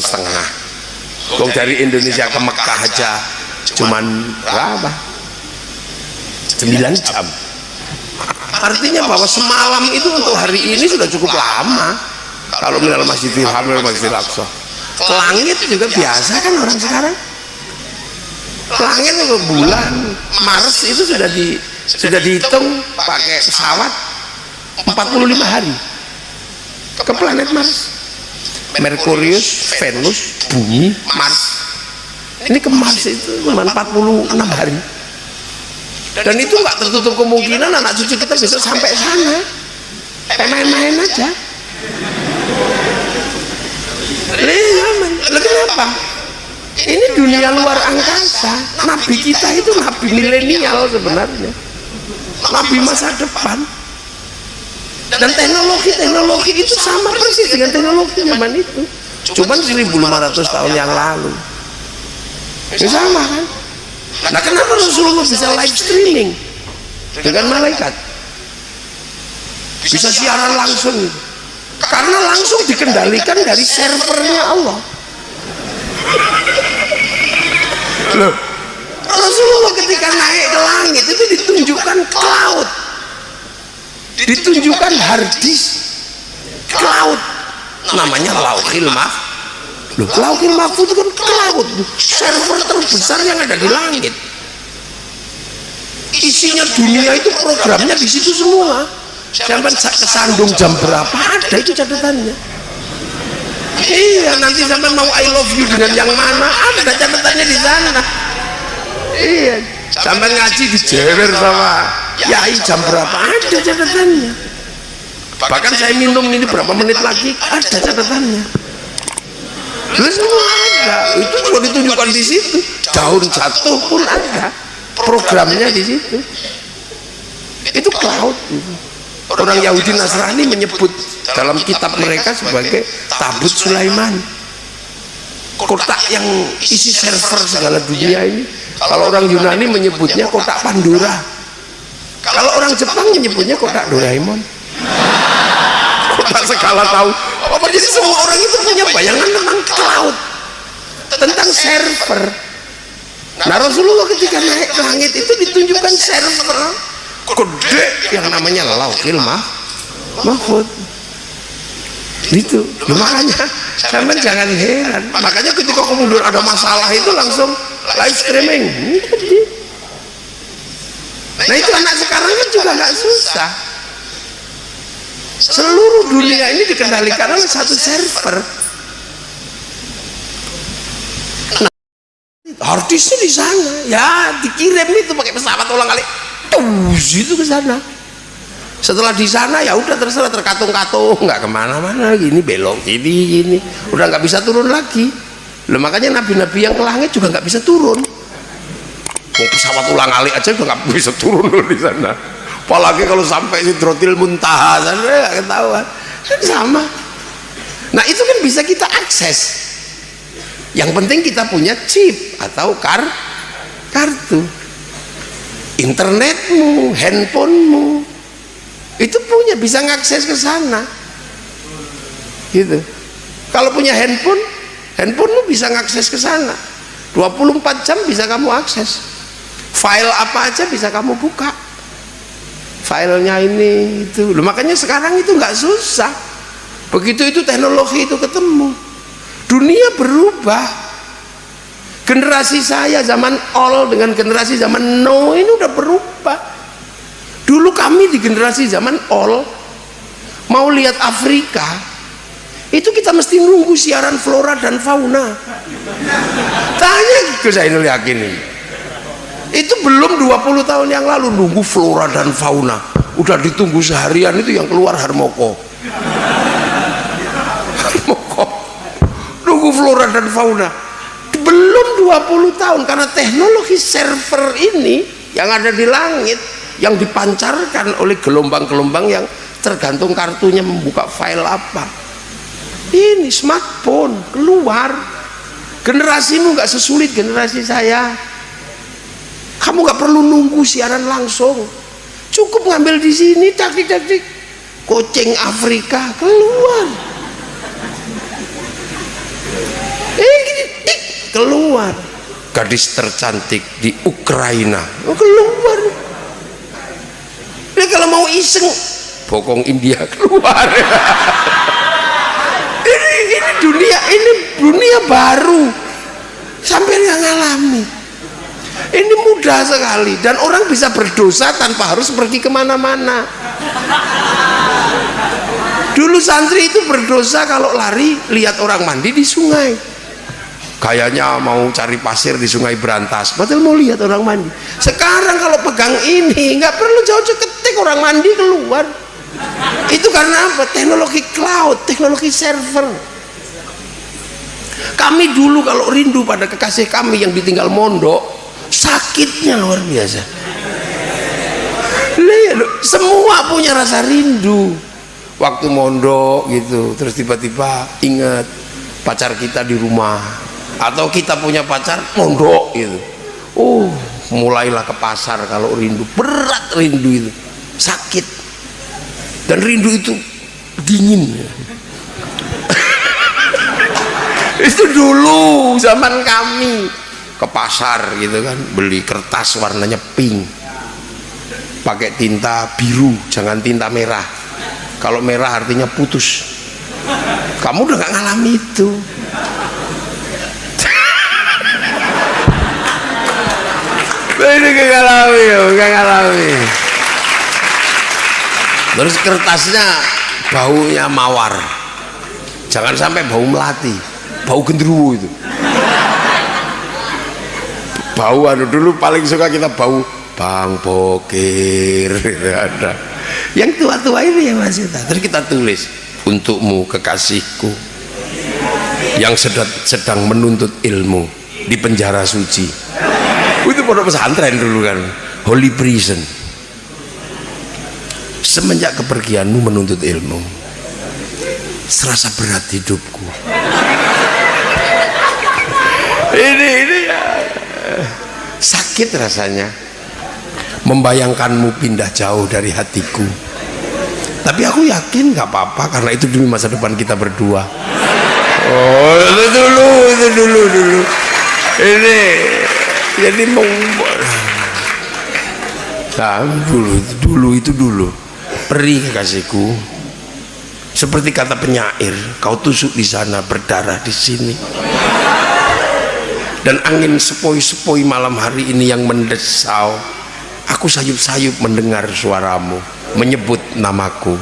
Kok dari Indonesia ke Mekah aja cuman berapa? 9 jam. Artinya bahwa semalam itu untuk hari ini sudah cukup lama. Kalau minal Masjidil Haram minal Masjidil Aqsa, ke langit juga biasa kan orang sekarang. Langit ke bulan Mars itu sudah dihitung pakai pesawat 45 hari ke planet Mars. Merkurius, Venus, Bumi, Mars. Ini ke Mars itu cuma 46 hari. Dan itu nggak tertutup kemungkinan anak cucu kita bisa sampai sana. Main-main aja. Lalu kenapa? Ini dunia luar angkasa. Nabi kita itu nabi milenial sebenarnya. Nabi masa depan. Dan teknologi itu sama persis dengan teknologi zaman itu. Cuman 1.500 tahun yang lalu. Ini sama kan? Nah, kenapa Rasulullah bisa live streaming dengan malaikat? Bisa siaran langsung? Karena langsung dikendalikan dari servernya Allah. Loh, Rasulullah ketika naik ke langit itu ditunjukkan cloud, ditunjukkan harddisk cloud, namanya Lauhil Mahfuz. Loh, Lauhil Mahfuz itu kan cloud, server terbesar yang ada di langit. Isinya dunia itu programnya di situ semua. Sampai kesandung jam berapa ada itu catatannya. Iya, nanti sampai mau I love you dengan yang mana ada catatannya di sana. Iya, sampai ngaji dijewer sama yai jam berapa ada catatannya. Bahkan saya minum ini berapa menit lagi ada catatannya. Lalu semua ada, itu juga ditunjukkan di situ. Daun jatuh pun ada programnya di situ. Itu cloud. Orang Yahudi Nasrani menyebut dalam kitab mereka sebagai tabut Sulaiman, kotak yang isi server segala dunia ini. Kalau orang Yunani menyebutnya kotak Pandora, kalau orang Jepang menyebutnya kotak Doraemon, kotak segala tahu. Jadi semua orang itu punya bayangan tentang cloud, tentang server. Nah, Rasulullah ketika naik ke langit itu ditunjukkan server gede yang namanya Lauhil Mahfuz. Itu makanya sampai jangan heran. Makanya ketika kemudian ada masalah itu langsung live streaming. Nah, itu anak sekarang kan juga nggak susah. Seluruh dunia ini dikendalikan oleh satu server. Nah, harddisknya di sana, ya dikirim itu pakai pesawat ulang kali. Itu ke sana. Setelah di sana ya udah terserah terkatung-katung, nggak kemana-mana, gini belok gini, udah nggak bisa turun lagi. Loh, makanya nabi-nabi yang ke langit juga nggak bisa turun. Mau pesawat ulang alik aja udah nggak bisa turun loh di sana. Apalagi kalau sampai Sidratil Muntaha sana nggak ketahuan. Kan sama. Nah, itu kan bisa kita akses. Yang penting kita punya chip atau kartu. Internetmu, handphonemu itu punya, bisa ngakses ke sana gitu. Kalau punya handphonemu bisa ngakses ke sana 24 jam bisa kamu akses. File apa aja bisa kamu buka, filenya ini itu. Loh, makanya sekarang itu nggak susah. Begitu itu teknologi itu ketemu, dunia berubah. Generasi saya zaman all dengan generasi zaman no ini udah berubah. Dulu kami di generasi zaman all mau lihat Afrika itu kita mesti nunggu siaran flora dan fauna. Tanya ke Zainul Yakin itu belum 20 tahun yang lalu nunggu flora dan fauna, udah ditunggu seharian itu yang keluar Harmoko. Nunggu flora dan fauna belum 20 tahun karena teknologi server ini yang ada di langit yang dipancarkan oleh gelombang-gelombang yang tergantung kartunya membuka file apa. Ini smartphone keluar. Generasimu nggak sesulit generasi saya. Kamu nggak perlu nunggu siaran langsung, cukup ngambil di sini, dak-dik, kucing Afrika keluar. keluar. Gadis tercantik di Ukraina keluar. Ini kalau mau iseng bokong India keluar. ini dunia baru, sampai nggak ngalami. Ini mudah sekali dan orang bisa berdosa tanpa harus pergi kemana-mana. Dulu santri itu berdosa kalau lari lihat orang mandi di sungai, kayaknya mau cari pasir di Sungai Berantas, padahal mau lihat orang mandi. Sekarang kalau pegang ini nggak perlu jauh-jauh, ketik orang mandi keluar. Itu karena apa? Teknologi cloud, teknologi server. Kami dulu kalau rindu pada kekasih kami yang ditinggal mondok, sakitnya luar biasa. Semua punya rasa rindu waktu mondok gitu, terus tiba-tiba ingat pacar kita di rumah, atau kita punya pacar mondok gitu. Mulailah ke pasar kalau rindu, berat rindu itu, sakit, dan rindu itu dingin. Itu dulu zaman kami ke pasar gitu kan, beli kertas warnanya pink, pakai tinta biru, jangan tinta merah. Kalau merah artinya putus. Kamu udah gak ngalami itu. Ini gak ngalami. Terus kertasnya baunya mawar, jangan sampai bau melati, bau genderuwo itu. Bau dulu paling suka kita bau Bang Bokir, ada. Yang tua-tua ini ya Mas Yuta. Terus kita tulis, untukmu kekasihku yang sedang menuntut ilmu di penjara suci. Itu pondok pesantren dulu kan, Holy Prison. Semenjak kepergianmu menuntut ilmu, serasa berat hidupku. Ini ya, sakit rasanya membayangkanmu pindah jauh dari hatiku. Tapi aku yakin gak apa-apa, karena itu demi masa depan kita berdua. Itu dulu ini jadi dulu perih kekasihku, seperti kata penyair, kau tusuk di sana, berdarah di sini. Dan angin sepoi-sepoi malam hari ini yang mendesau, aku sayup-sayup mendengar suaramu menyebut namaku.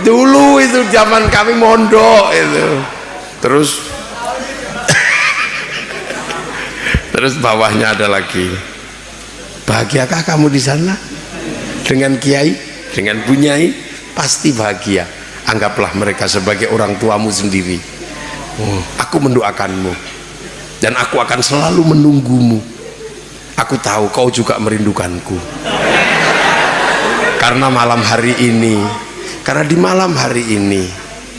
Dulu itu zaman kami mondok itu. Terus bawahnya ada lagi, bahagiakah kamu di sana dengan kiai, dengan bunyai? Pasti bahagia. Anggaplah mereka sebagai orang tuamu sendiri. Aku mendoakanmu dan aku akan selalu menunggumu. Aku tahu kau juga merindukanku. Karena di malam hari ini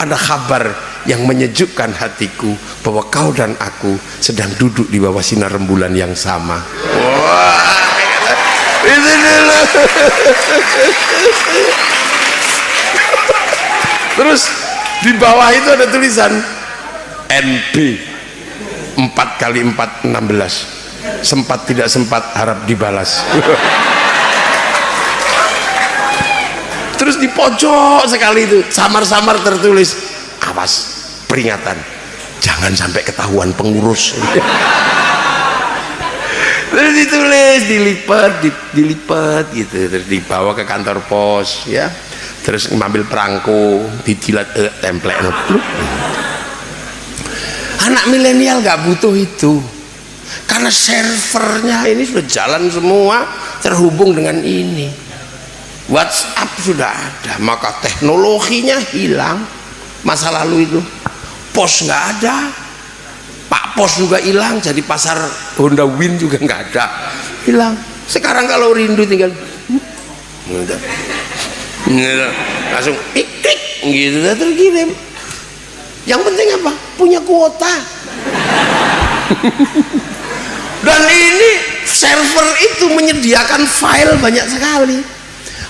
ada kabar yang menyejukkan hatiku, bahwa kau dan aku sedang duduk di bawah sinar rembulan yang sama. Itu dulu. Terus di bawah itu ada tulisan NB 4x4 16, sempat tidak sempat harap dibalas. Terus di pojok sekali itu samar-samar tertulis, awas, peringatan, jangan sampai ketahuan pengurus. Terus ditulis, dilipat gitu, terus dibawa ke kantor pos ya, terus ngambil perangko, dijilat template. Anak milenial nggak butuh itu, karena servernya ini sudah jalan semua, terhubung dengan ini. WhatsApp sudah ada, maka teknologinya hilang. Masa lalu itu pos nggak ada, Pak Pos juga hilang, jadi pasar Honda Win juga nggak ada, hilang. Sekarang kalau rindu tinggal langsung klik gitu, terkirim. Yang penting apa? Punya kuota. Dan ini server itu menyediakan file banyak sekali.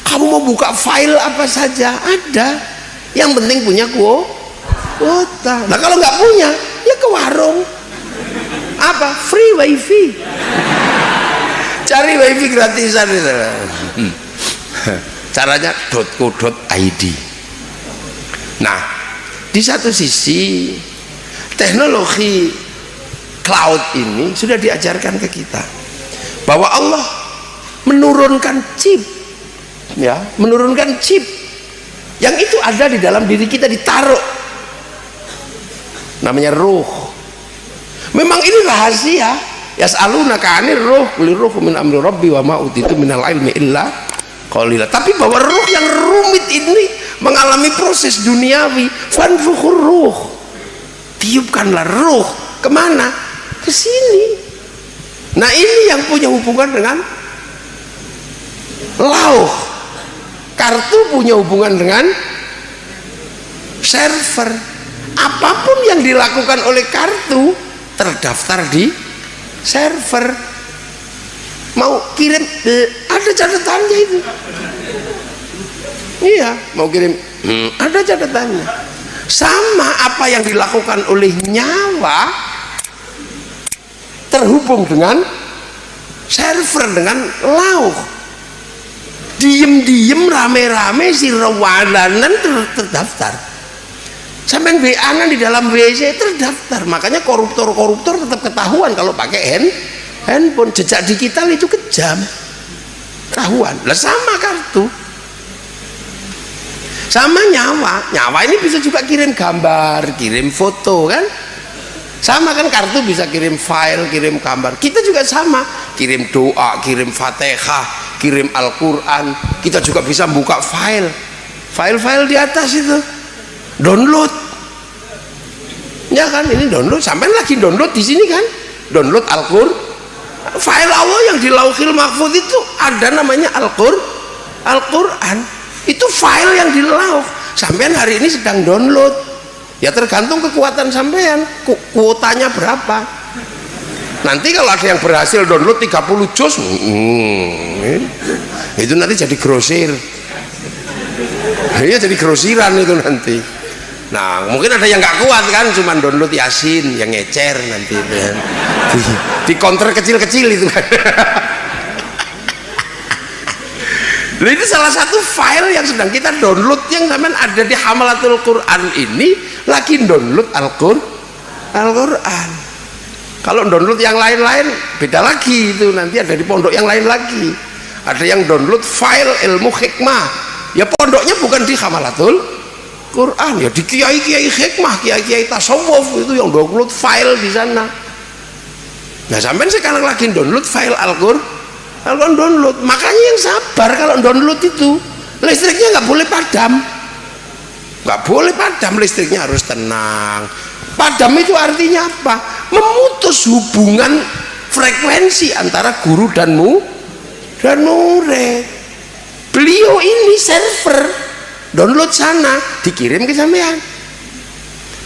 Kamu mau buka file apa saja ada. Yang penting punya kuota. Nah kalau nggak punya, Ya ke warung. Apa? Free wifi. Cari wifi gratisan itu. Caranya .co.id. Nah, di satu sisi teknologi cloud ini sudah diajarkan ke kita bahwa Allah menurunkan chip, ya, menurunkan chip yang itu ada di dalam diri kita, ditaruh, namanya ruh. Memang ini rahasia. Yas'alunaka 'anir ruh, qul ruhu min amri rabbi wa ma utitu minal ilmi illa qalila. Tapi bahwa ruh yang rumit ini mengalami proses duniawi, fanfukhur ruh, tiupkanlah ruh. Kemana? Ke sini. Nah, ini yang punya hubungan dengan lauh. Kartu punya hubungan dengan server. Apapun yang dilakukan oleh kartu terdaftar di server. Mau kirim ada catatannya itu. Iya, mau kirim ada catatannya. Sama apa yang dilakukan oleh nyawa terhubung dengan server, dengan lauh. Diem-diem rame-rame si rawanan terdaftar. Sampai WA-an di dalam WC terdaftar. Makanya koruptor-koruptor tetap ketahuan kalau pakai handphone. Jejak digital itu kejam, ketahuan. Lah sama kartu, sama nyawa ini bisa juga kirim gambar, kirim foto kan, sama kan, kartu bisa kirim file, kirim gambar. Kita juga sama, kirim doa, kirim Fatihah, kirim Al-Quran. Kita juga bisa buka file di atas itu, download, ya kan, ini download. Sampai lagi download di sini kan, download Al-Quran, file Allah yang di Lauhil Mahfuz itu ada namanya Al-Quran. Itu file yang di lauh. Sampean hari ini sedang download, ya tergantung kekuatan sampean, kuotanya berapa. Nanti kalau ada yang berhasil download 30 juz, itu nanti jadi grosir. Iya, jadi grosiran itu nanti. Nah, mungkin ada yang nggak kuat kan, cuman download Yasin yang ngecer nanti itu kan. Di counter kecil-kecil itu kan. Nah, itu salah satu file yang sedang kita download, yang sampean ada di Hamalatul Quran ini lagi download Al-Quran. Kalau download yang lain-lain beda lagi, itu nanti ada di pondok yang lain lagi. Ada yang download file ilmu hikmah, ya pondoknya bukan di Hamalatul Quran, ya di kiai-kiai hikmah, kiai-kiai tasawuf, itu yang download file di sana. Nah, sampean sekarang lagi download file Al-Quran download. Makanya yang sabar kalau download itu, listriknya nggak boleh padam, listriknya harus tenang. Padam itu artinya apa? Memutus hubungan frekuensi antara guru dan murid. Beliau ini server, download sana, dikirim ke sampean.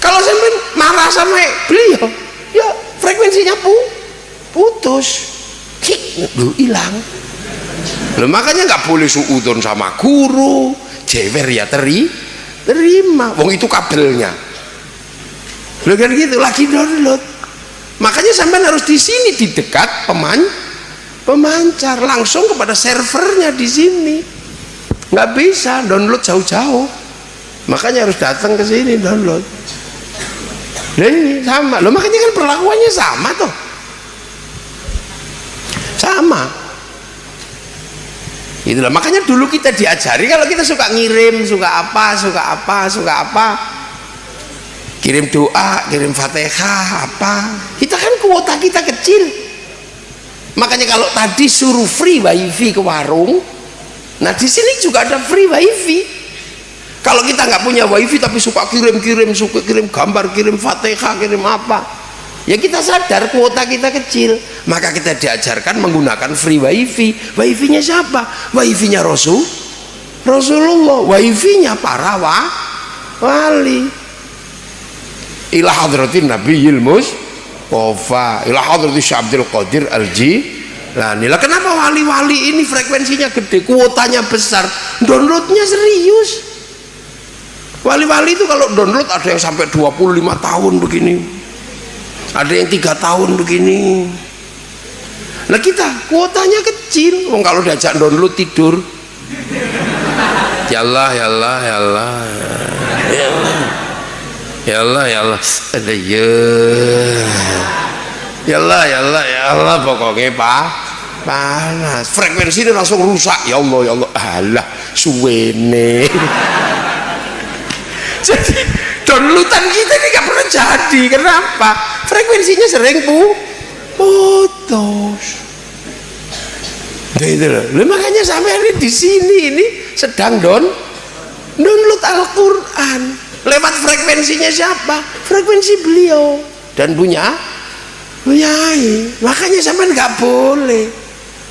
Kalau sampean marah sama beliau, ya frekuensinya putus, hilang. Loh, makanya nggak boleh suudon sama guru, jewer ya terima. Wong itu kabelnya. Loh kan gitu, lagi download. Makanya sampean harus di sini, di dekat pemancar, langsung kepada servernya di sini. Nggak bisa download jauh-jauh. Makanya harus datang ke sini download. Nah, ini sama. Loh, makanya kan perlakuannya sama tuh. Sama. Itulah makanya dulu kita diajari kalau kita suka ngirim, suka apa, kirim doa, kirim Fatihah apa, kita kan kuota kita kecil. Makanya kalau tadi suruh free wifi ke warung, nah di sini juga ada free wifi. Kalau kita nggak punya wifi tapi suka kirim gambar, kirim Fatihah, kirim apa, ya kita sadar kuota kita kecil, maka kita diajarkan menggunakan free wifi. Wifi-nya siapa? Wifi-nya Rasulullah, wifi-nya para wali. Ila hadratin nabiyil mustofa, ila hadratin Syekh Abdul Qadir Al-Jilani. Lah kenapa wali-wali ini frekuensinya gede, kuotanya besar, downloadnya serius. Wali-wali itu kalau download ada yang sampai 25 tahun begini. Ada yang 3 tahun begini. Nah kita kuotanya kecil. Wong kalau diajak download tidur. Ya Allah, ya Allah, ya Allah. Ya Allah. Ya Allah, ya Allah. Ada ya. Ya Allah, ya Allah, ya Allah, pokoknya panas. Frekuensi ini langsung rusak. Ya Allah, ya Allah. Alah, suwene. Jadi downloadan kita ini gak pernah jadi. Kenapa? Frekuensinya sering putus. Gitu loh. Makanya sampai hari di sini ini sedang download Al-Quran. Lewat frekuensinya siapa? Frekuensi beliau dan Kiai. Makanya sampai nggak boleh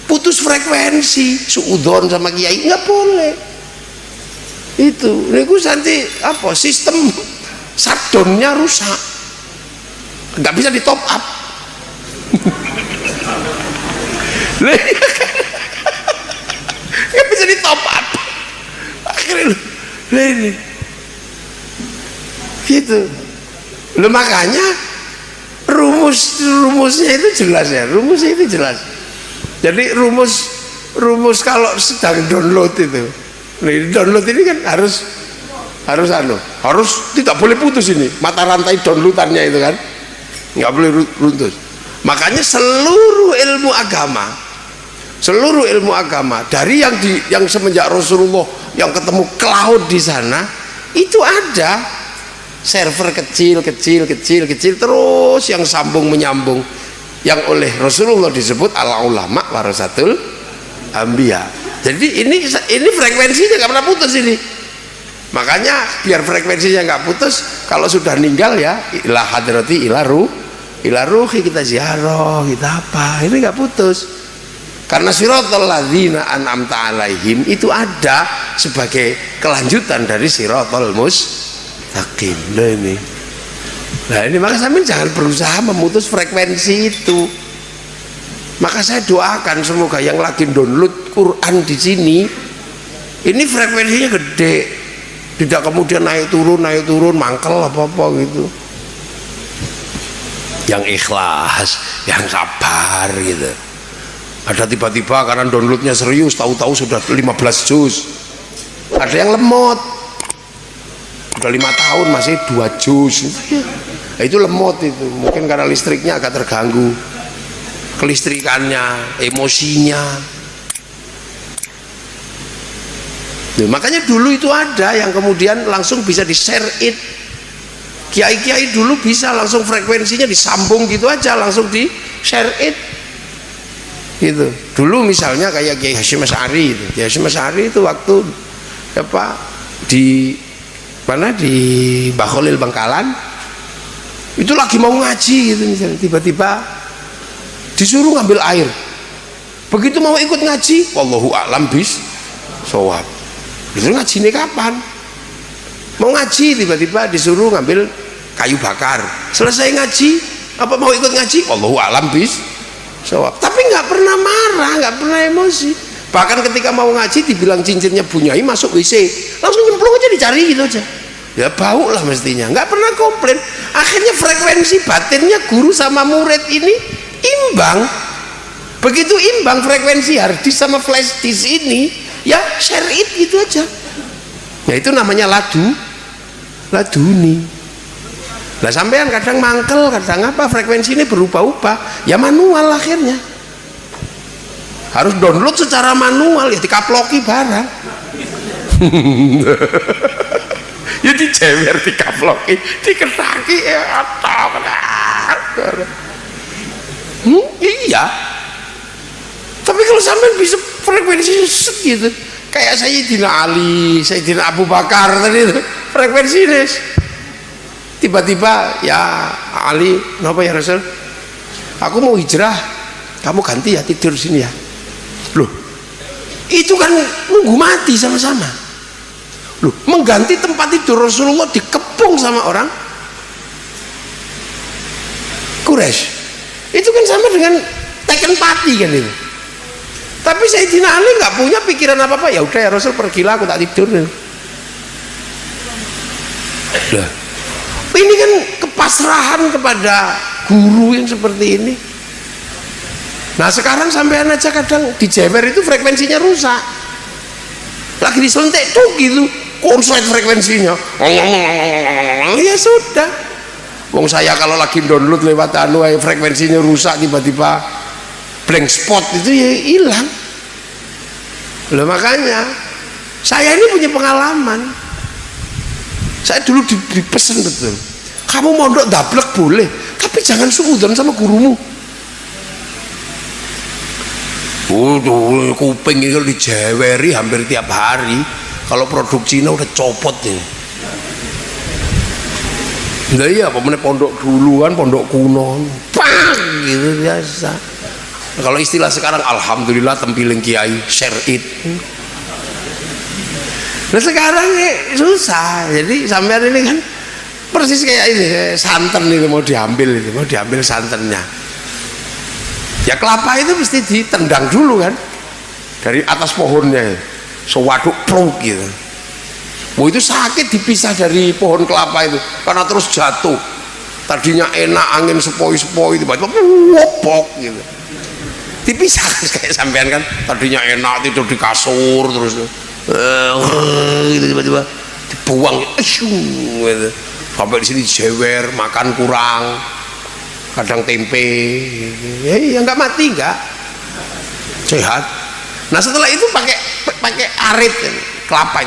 putus frekuensi suudon sama Kiai, nggak boleh. Itu niku nanti apa sistem shutdownnya rusak, nggak bisa di top up. Nggak bisa di top up akhirnya ini gitu loh. Makanya rumusnya itu jelas ya, rumusnya itu jelas. Jadi rumus kalau sedang download itu, nih download ini kan harus tidak boleh putus ini mata rantai downloadannya itu kan, nggak boleh putus. Makanya seluruh ilmu agama dari yang semenjak Rasulullah yang ketemu cloud di sana itu ada server kecil terus yang sambung menyambung yang oleh Rasulullah disebut al ulama warasatul anbiya. Jadi ini frekuensinya nggak pernah putus ini. Makanya biar frekuensinya nggak putus, kalau sudah meninggal ya ila hadrati ila ruhi kita ziarah, kita apa, ini nggak putus. Karena siratal ladzina an'amta alaihim itu ada sebagai kelanjutan dari siratal mustaqim. Nah ini maka sampean jangan berusaha memutus frekuensi itu. Maka saya doakan semoga yang lagi download Quran di sini ini frekuensinya gede, tidak kemudian naik turun mangkel apa gitu. Yang ikhlas, yang sabar gitu. Ada tiba-tiba karena downloadnya serius, tahu-tahu sudah 15 juz. Ada yang lemot, udah 5 tahun masih 2 juz. Nah, itu lemot itu, mungkin karena listriknya agak terganggu, kelistrikannya, emosinya. Nah, makanya dulu itu ada yang kemudian langsung bisa di-share it. Kiai-kiai dulu bisa langsung frekuensinya disambung gitu aja, langsung di-share it. Gitu. Dulu misalnya kayak Kiai Hasyim Asy'ari itu. Kiai Hasyim Asy'ari itu waktu apa di mana di Bakholil Bangkalan itu lagi mau ngaji gitu misalnya, tiba-tiba disuruh ngambil air. Begitu mau ikut ngaji, wallahu a'lam bis shawab. Itu ngaji ini kapan? Mau ngaji tiba-tiba disuruh ngambil kayu bakar. Selesai ngaji, apa mau ikut ngaji? Wallahu a'lam bis shawab. Tapi nggak pernah marah, nggak pernah emosi. Bahkan ketika mau ngaji dibilang cincinnya bunyai masuk WC, langsung nyemplung aja dicari gitu aja. Ya bau lah mestinya, nggak pernah komplain. Akhirnya frekuensi batinnya guru sama murid ini imbang. Begitu imbang frekuensi hard disk sama flash disk ini, ya share it gitu aja. Ya itu namanya laduni. Nah sampean kadang mangkel, kadang apa, frekuensi ini berubah-ubah, ya manual akhirnya. Harus download secara manual, ya dikaploki barang. Ya dijewer, dikaploki, diketaki, ya iya. Tapi kalau sampean bisa frekuensinya segitu, kayak Sayyidina Ali, Sayyidina Abu Bakar tadi itu, frekuensinya tiba-tiba ya Ali, kenapa ya Rasul? Aku mau hijrah, kamu ganti ya tidur sini ya. Loh, itu kan nunggu mati sama-sama. Loh, mengganti tempat tidur Rasulullah dikepung sama orang Quraisy. Itu kan sama dengan teken pati kan itu. Tapi Sayyidina Ali nggak punya pikiran apa-apa. Ya udah ya Rasul, pergilah, aku tak tidur. Loh, ini kan kepasrahan kepada guru yang seperti ini. Nah sekarang sampean aja kadang di jewer itu frekuensinya rusak, lagi disuntik tuh gitu konslet frekuensinya, ya sudah. Wong saya kalau lagi download lewat frekuensinya rusak, tiba-tiba blank spot itu ya hilang. Loh makanya saya ini punya pengalaman. Saya dulu dipesan betul, kamu mondok dablek boleh, tapi jangan suudzon sama gurumu. Kuping itu dijeweri hampir tiap hari. Kalau produk Cina udah copot ini. Nah iya, pemenang pondok dulu kan pondok kuno, bang gitu biasa. Nah, kalau istilah sekarang, alhamdulillah tempiling kiai share it. Nah sekarang susah, jadi sampean ini kan persis kayak ini santan itu mau diambil santannya. Ya kelapa itu mesti ditendang dulu kan dari atas pohonnya, sewaduk pluk gitu. Itu sakit dipisah dari pohon kelapa itu karena terus jatuh. Tadinya enak, angin sepoi-sepoi, tiba-tiba wopok gitu. Dipisah kayak sampean kan, tadinya enak tidur di kasur terus gitu, tiba-tiba dibuang gitu. Sampai di sini jewer, makan kurang, kadang tempe, ya nggak mati, nggak sehat. Nah setelah itu pakai arit kelapa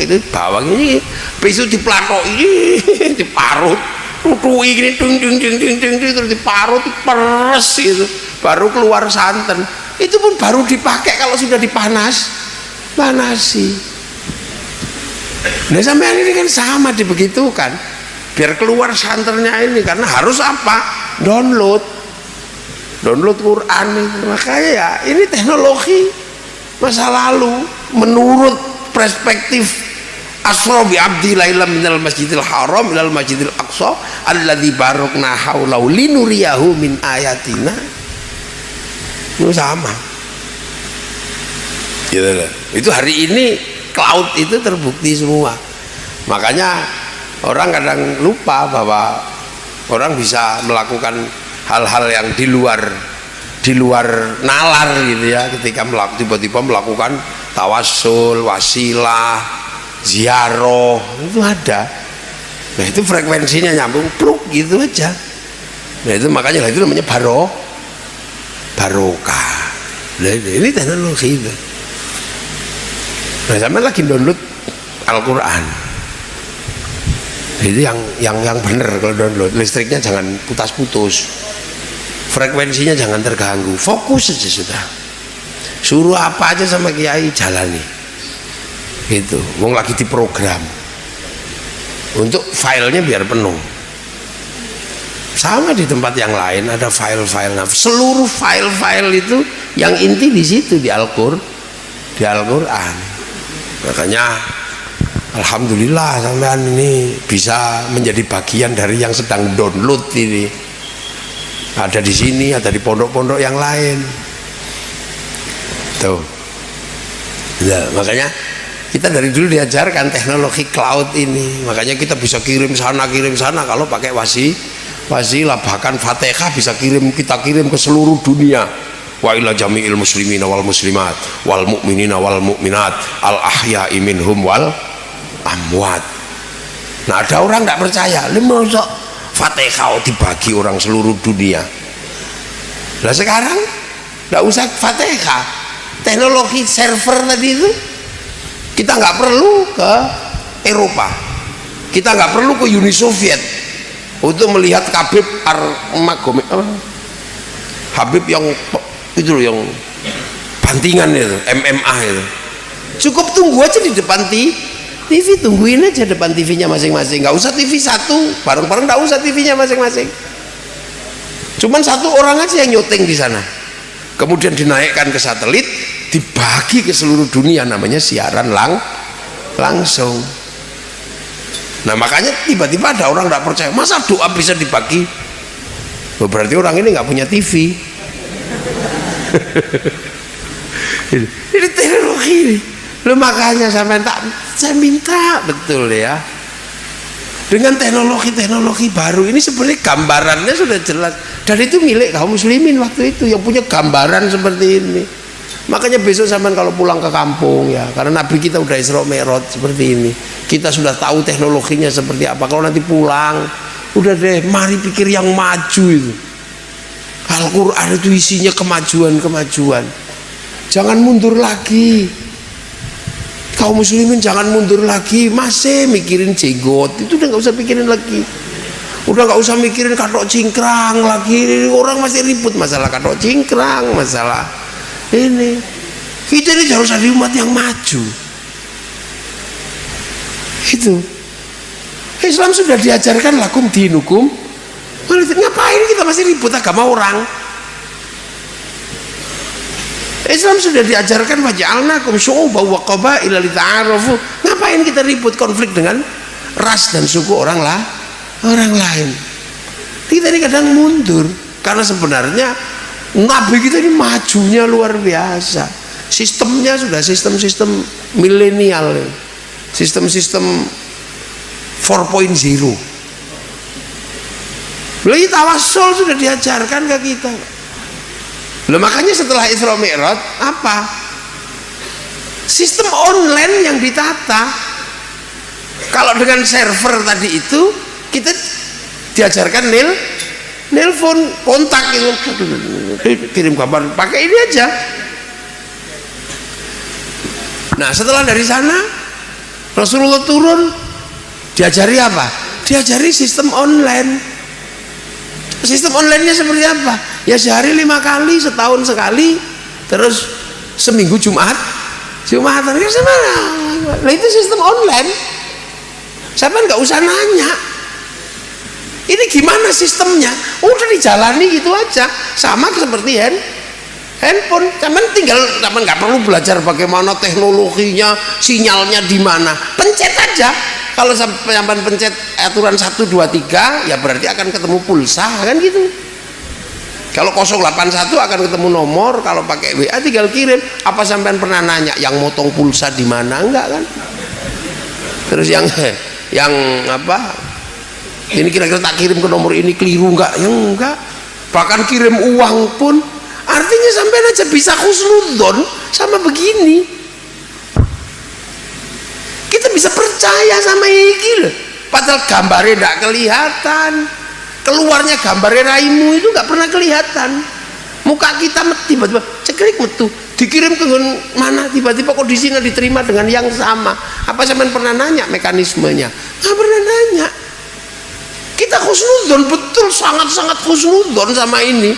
itu bawang ini besok diplatok ini diparut tutui gini terus diparut diperes itu baru keluar santan. Itu pun baru dipakai kalau sudah panasi. Nah sampai ini kan sama dibegitukan biar keluar santannya ini, karena harus apa, download Quran itu. Makanya ya ini teknologi masa lalu menurut perspektif asra bi abdi lailam minal masjidil haram ilal masjidil aqsa alladzi barakna haulahu linuriyahu min ayatina. Itu sama gitu loh. Itu hari ini cloud itu terbukti semua. Makanya orang kadang lupa bahwa orang bisa melakukan hal-hal yang di luar nalar gitu ya, ketika tiba-tiba melakukan tawassul, wasilah, ziarah, itu ada. Nah itu frekuensinya nyambung pluk gitu aja. Nah itu makanya itu namanya barokah. Nah, ini teknologi itu. Nah sama lagi download Al-Quran. Itu yang benar kalau download, listriknya jangan putus-putus. Frekuensinya jangan terganggu, fokus saja sudah. Suruh apa aja sama kiai jalani. Itu, wong lagi diprogram. Untuk filenya biar penuh. Sama di tempat yang lain ada file-file. Nah, seluruh file-file itu yang inti di situ di Al-Qur'an. Makanya alhamdulillah sampean ini bisa menjadi bagian dari yang sedang download ini. Ada di sini, ada di pondok-pondok yang lain. Tuh. Ya, makanya kita dari dulu diajarkan teknologi cloud ini. Makanya kita bisa kirim sana kalau pakai wasilah, bahkan Fatihah bisa kita kirim ke seluruh dunia. Wa ila jami'il muslimina wal muslimat wal mu'minina wal mu'minat al ahya'i minhum wal amwat. Nah, ada orang tidak percaya, masa Fatihah dibagi orang seluruh dunia. Nah sekarang nggak usah Fatihah, teknologi server tadi itu kita nggak perlu ke Eropa, kita nggak perlu ke Uni Soviet untuk melihat Habib yang itu loh, yang bantingan itu, MMA itu. Cukup tunggu aja di depan TV, tungguin aja depan TV-nya masing-masing. Nggak usah TV satu, bareng-bareng nggak usah TV-nya masing-masing. Cuman satu orang aja yang nyuting di sana. Kemudian dinaikkan ke satelit, dibagi ke seluruh dunia, namanya siaran langsung. Nah makanya tiba-tiba ada orang nggak percaya, masa doa bisa dibagi? Oh, berarti orang ini nggak punya TV. Ini teknologi ini. Lu makanya saya minta betul ya, dengan teknologi baru ini sebenarnya gambarannya sudah jelas, dan itu milik kaum muslimin waktu itu yang punya gambaran seperti ini. Makanya besok sampean kalau pulang ke kampung ya, karena Nabi kita udah Isra Mi'raj seperti ini, kita sudah tahu teknologinya seperti apa. Kalau nanti pulang, udah deh, mari pikir yang maju itu. Al-Quran itu isinya kemajuan, jangan mundur lagi. Kaum muslimin jangan mundur lagi, masih mikirin jenggot, itu udah nggak usah pikirin lagi, udah nggak usah mikirin katok cingkrang lagi. Orang masih ribut masalah katok cingkrang, masalah ini. Kita ini harus ada umat yang maju. Itu Islam sudah diajarkan lakum dinukum. Ngapain kita masih ribut agama orang? Islam sudah diajarkan waja'alnakum syu'uban wa qabaila lita'arafu. Ngapain kita ribut konflik dengan ras dan suku orang lain? Kita ini kadang mundur karena sebenarnya Nabi kita ini majunya luar biasa. Sistemnya sudah sistem-sistem milenial, sistem-sistem 4.0. Lalu tawassul sudah diajarkan ke kita. Loh, makanya setelah Isra Mi'raj apa? Sistem online yang ditata. Kalau dengan server tadi itu kita diajarkan nelpon, kontak itu, kirim kabar, pakai ini aja. Nah, setelah dari sana Rasulullah turun, diajari apa? Diajari sistem online. Sistem online-nya seperti apa? Ya sehari 5 kali, setahun sekali, terus seminggu Jumatan kan sama. Nah itu sistem online. Sampai nggak usah nanya ini gimana sistemnya, udah dijalani gitu aja. Sama seperti handphone, cuman nggak perlu belajar bagaimana teknologinya, sinyalnya di mana, pencet aja. Kalau sampai pencet aturan 1, 2, 3 ya berarti akan ketemu pulsa kan gitu. Kalau 081 akan ketemu nomor, kalau pakai WA tinggal kirim. Apa sampean pernah nanya yang motong pulsa di mana? Enggak kan? Terus yang apa? Ini kira-kira tak kirim ke nomor ini keliru enggak? Yang enggak. Bahkan kirim uang pun artinya sampean aja bisa khusnudzon sama begini. Kita bisa percaya sama iki loh. Padahal gambarnya tidak kelihatan, keluarnya gambarnya raimu itu nggak pernah kelihatan. Muka kita tiba-tiba ceklik metu, dikirim ke mana, tiba-tiba kok di sini diterima dengan yang sama. Apa sampean pernah nanya mekanismenya? Nggak pernah nanya. Kita khusnudzon, betul, sangat-sangat khusnudzon sama ini.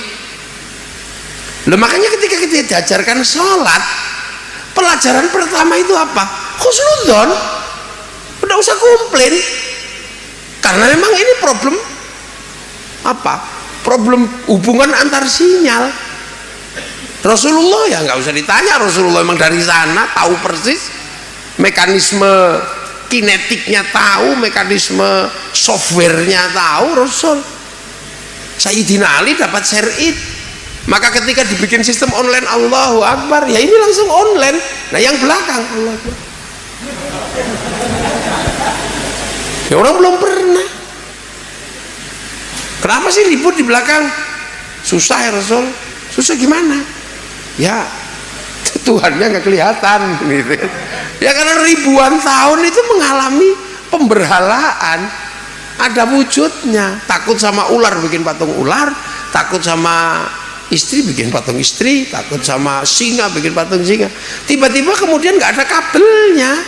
Loh, makanya ketika kita diajarkan sholat, pelajaran pertama itu apa? Khusnudzon. Udah usah komplain, karena memang ini problem apa? Problem hubungan antar sinyal. Rasulullah ya nggak usah ditanya, Rasulullah memang dari sana tahu persis mekanisme kinetiknya, tahu mekanisme softwarenya, tahu Rasul. Sayyidina Ali dapat syar'id, maka ketika dibikin sistem online Allahu Akbar, ya ini langsung online. Nah yang belakang Allah Akbar, ya orang belum pernah. Kenapa sih ribut di belakang? Susah ya Rasul. Susah gimana? Ya Tuhannya nggak kelihatan gitu. Ya karena ribuan tahun itu mengalami pemberhalaan, ada wujudnya. Takut sama ular bikin patung ular, takut sama istri bikin patung istri, takut sama singa bikin patung singa. Tiba-tiba kemudian nggak ada kabelnya,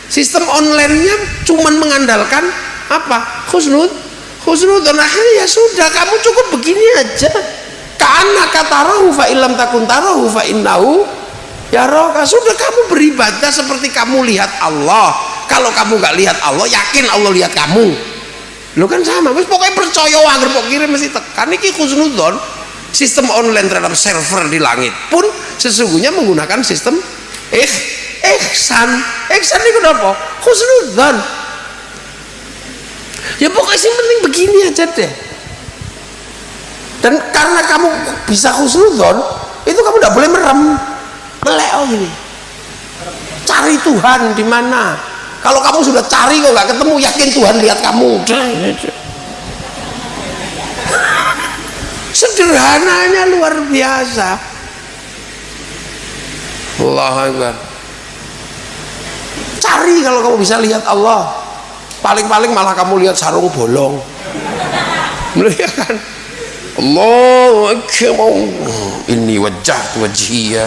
sistem online-nya cuman mengandalkan apa? Khusnudon. Akhirnya ya sudah, kamu cukup begini aja. Ka'annaka tarahu fa illam takun tarahu fa innahu yaraka. Sudah, kamu beribadah seperti kamu lihat Allah. Kalau kamu nggak lihat Allah, yakin Allah lihat kamu. Lo kan sama, wis pokoknya percaya wae kok kirim mesti tekan. Iki khusnudon. Sistem online terhadap server di langit pun sesungguhnya menggunakan sistem ihsan. Ihsan itu apa? Khusnudon. Ya pokoknya yang penting begini aja deh. Dan karena kamu bisa khusnudon, itu kamu tidak boleh melek gini. Cari Tuhan di mana? Kalau kamu sudah cari kok nggak ketemu, yakin Tuhan lihat kamu. Sederhananya luar biasa. Allahu Akbar. Cari kalau kamu bisa lihat Allah. Paling-paling malah kamu lihat sarung bolong. Ya kan? Allahu Akbar. Inni wajjahtu wajhiya.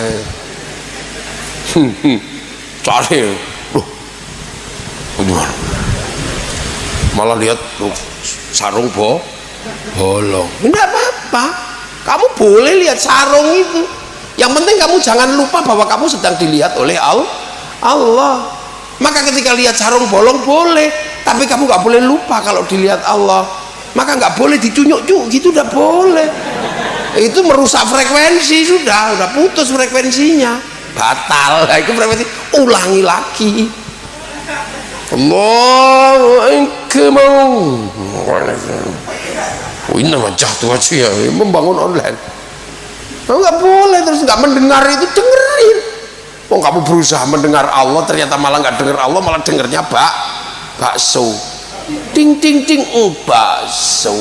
Cari. Malah lihat sarung bolong. Enggak apa-apa. Kamu boleh lihat sarung itu. Yang penting kamu jangan lupa bahwa kamu sedang dilihat oleh Allah. Maka ketika lihat sarung bolong boleh, tapi kamu nggak boleh lupa kalau dilihat Allah. Maka nggak boleh dicunyuk-cunyuk gitu, udah boleh. Itu merusak frekuensi, sudah putus frekuensinya, batal. Nah, itu frekuensi, ulangi lagi. Allahu Akbar. Ini wajjahtu wajhiya, membangun online. Nggak boleh terus nggak mendengar itu, dengerin. Oh, kamu berusaha mendengar Allah ternyata malah nggak dengar Allah, malah dengernya bakso. Ting ting ting, bakso.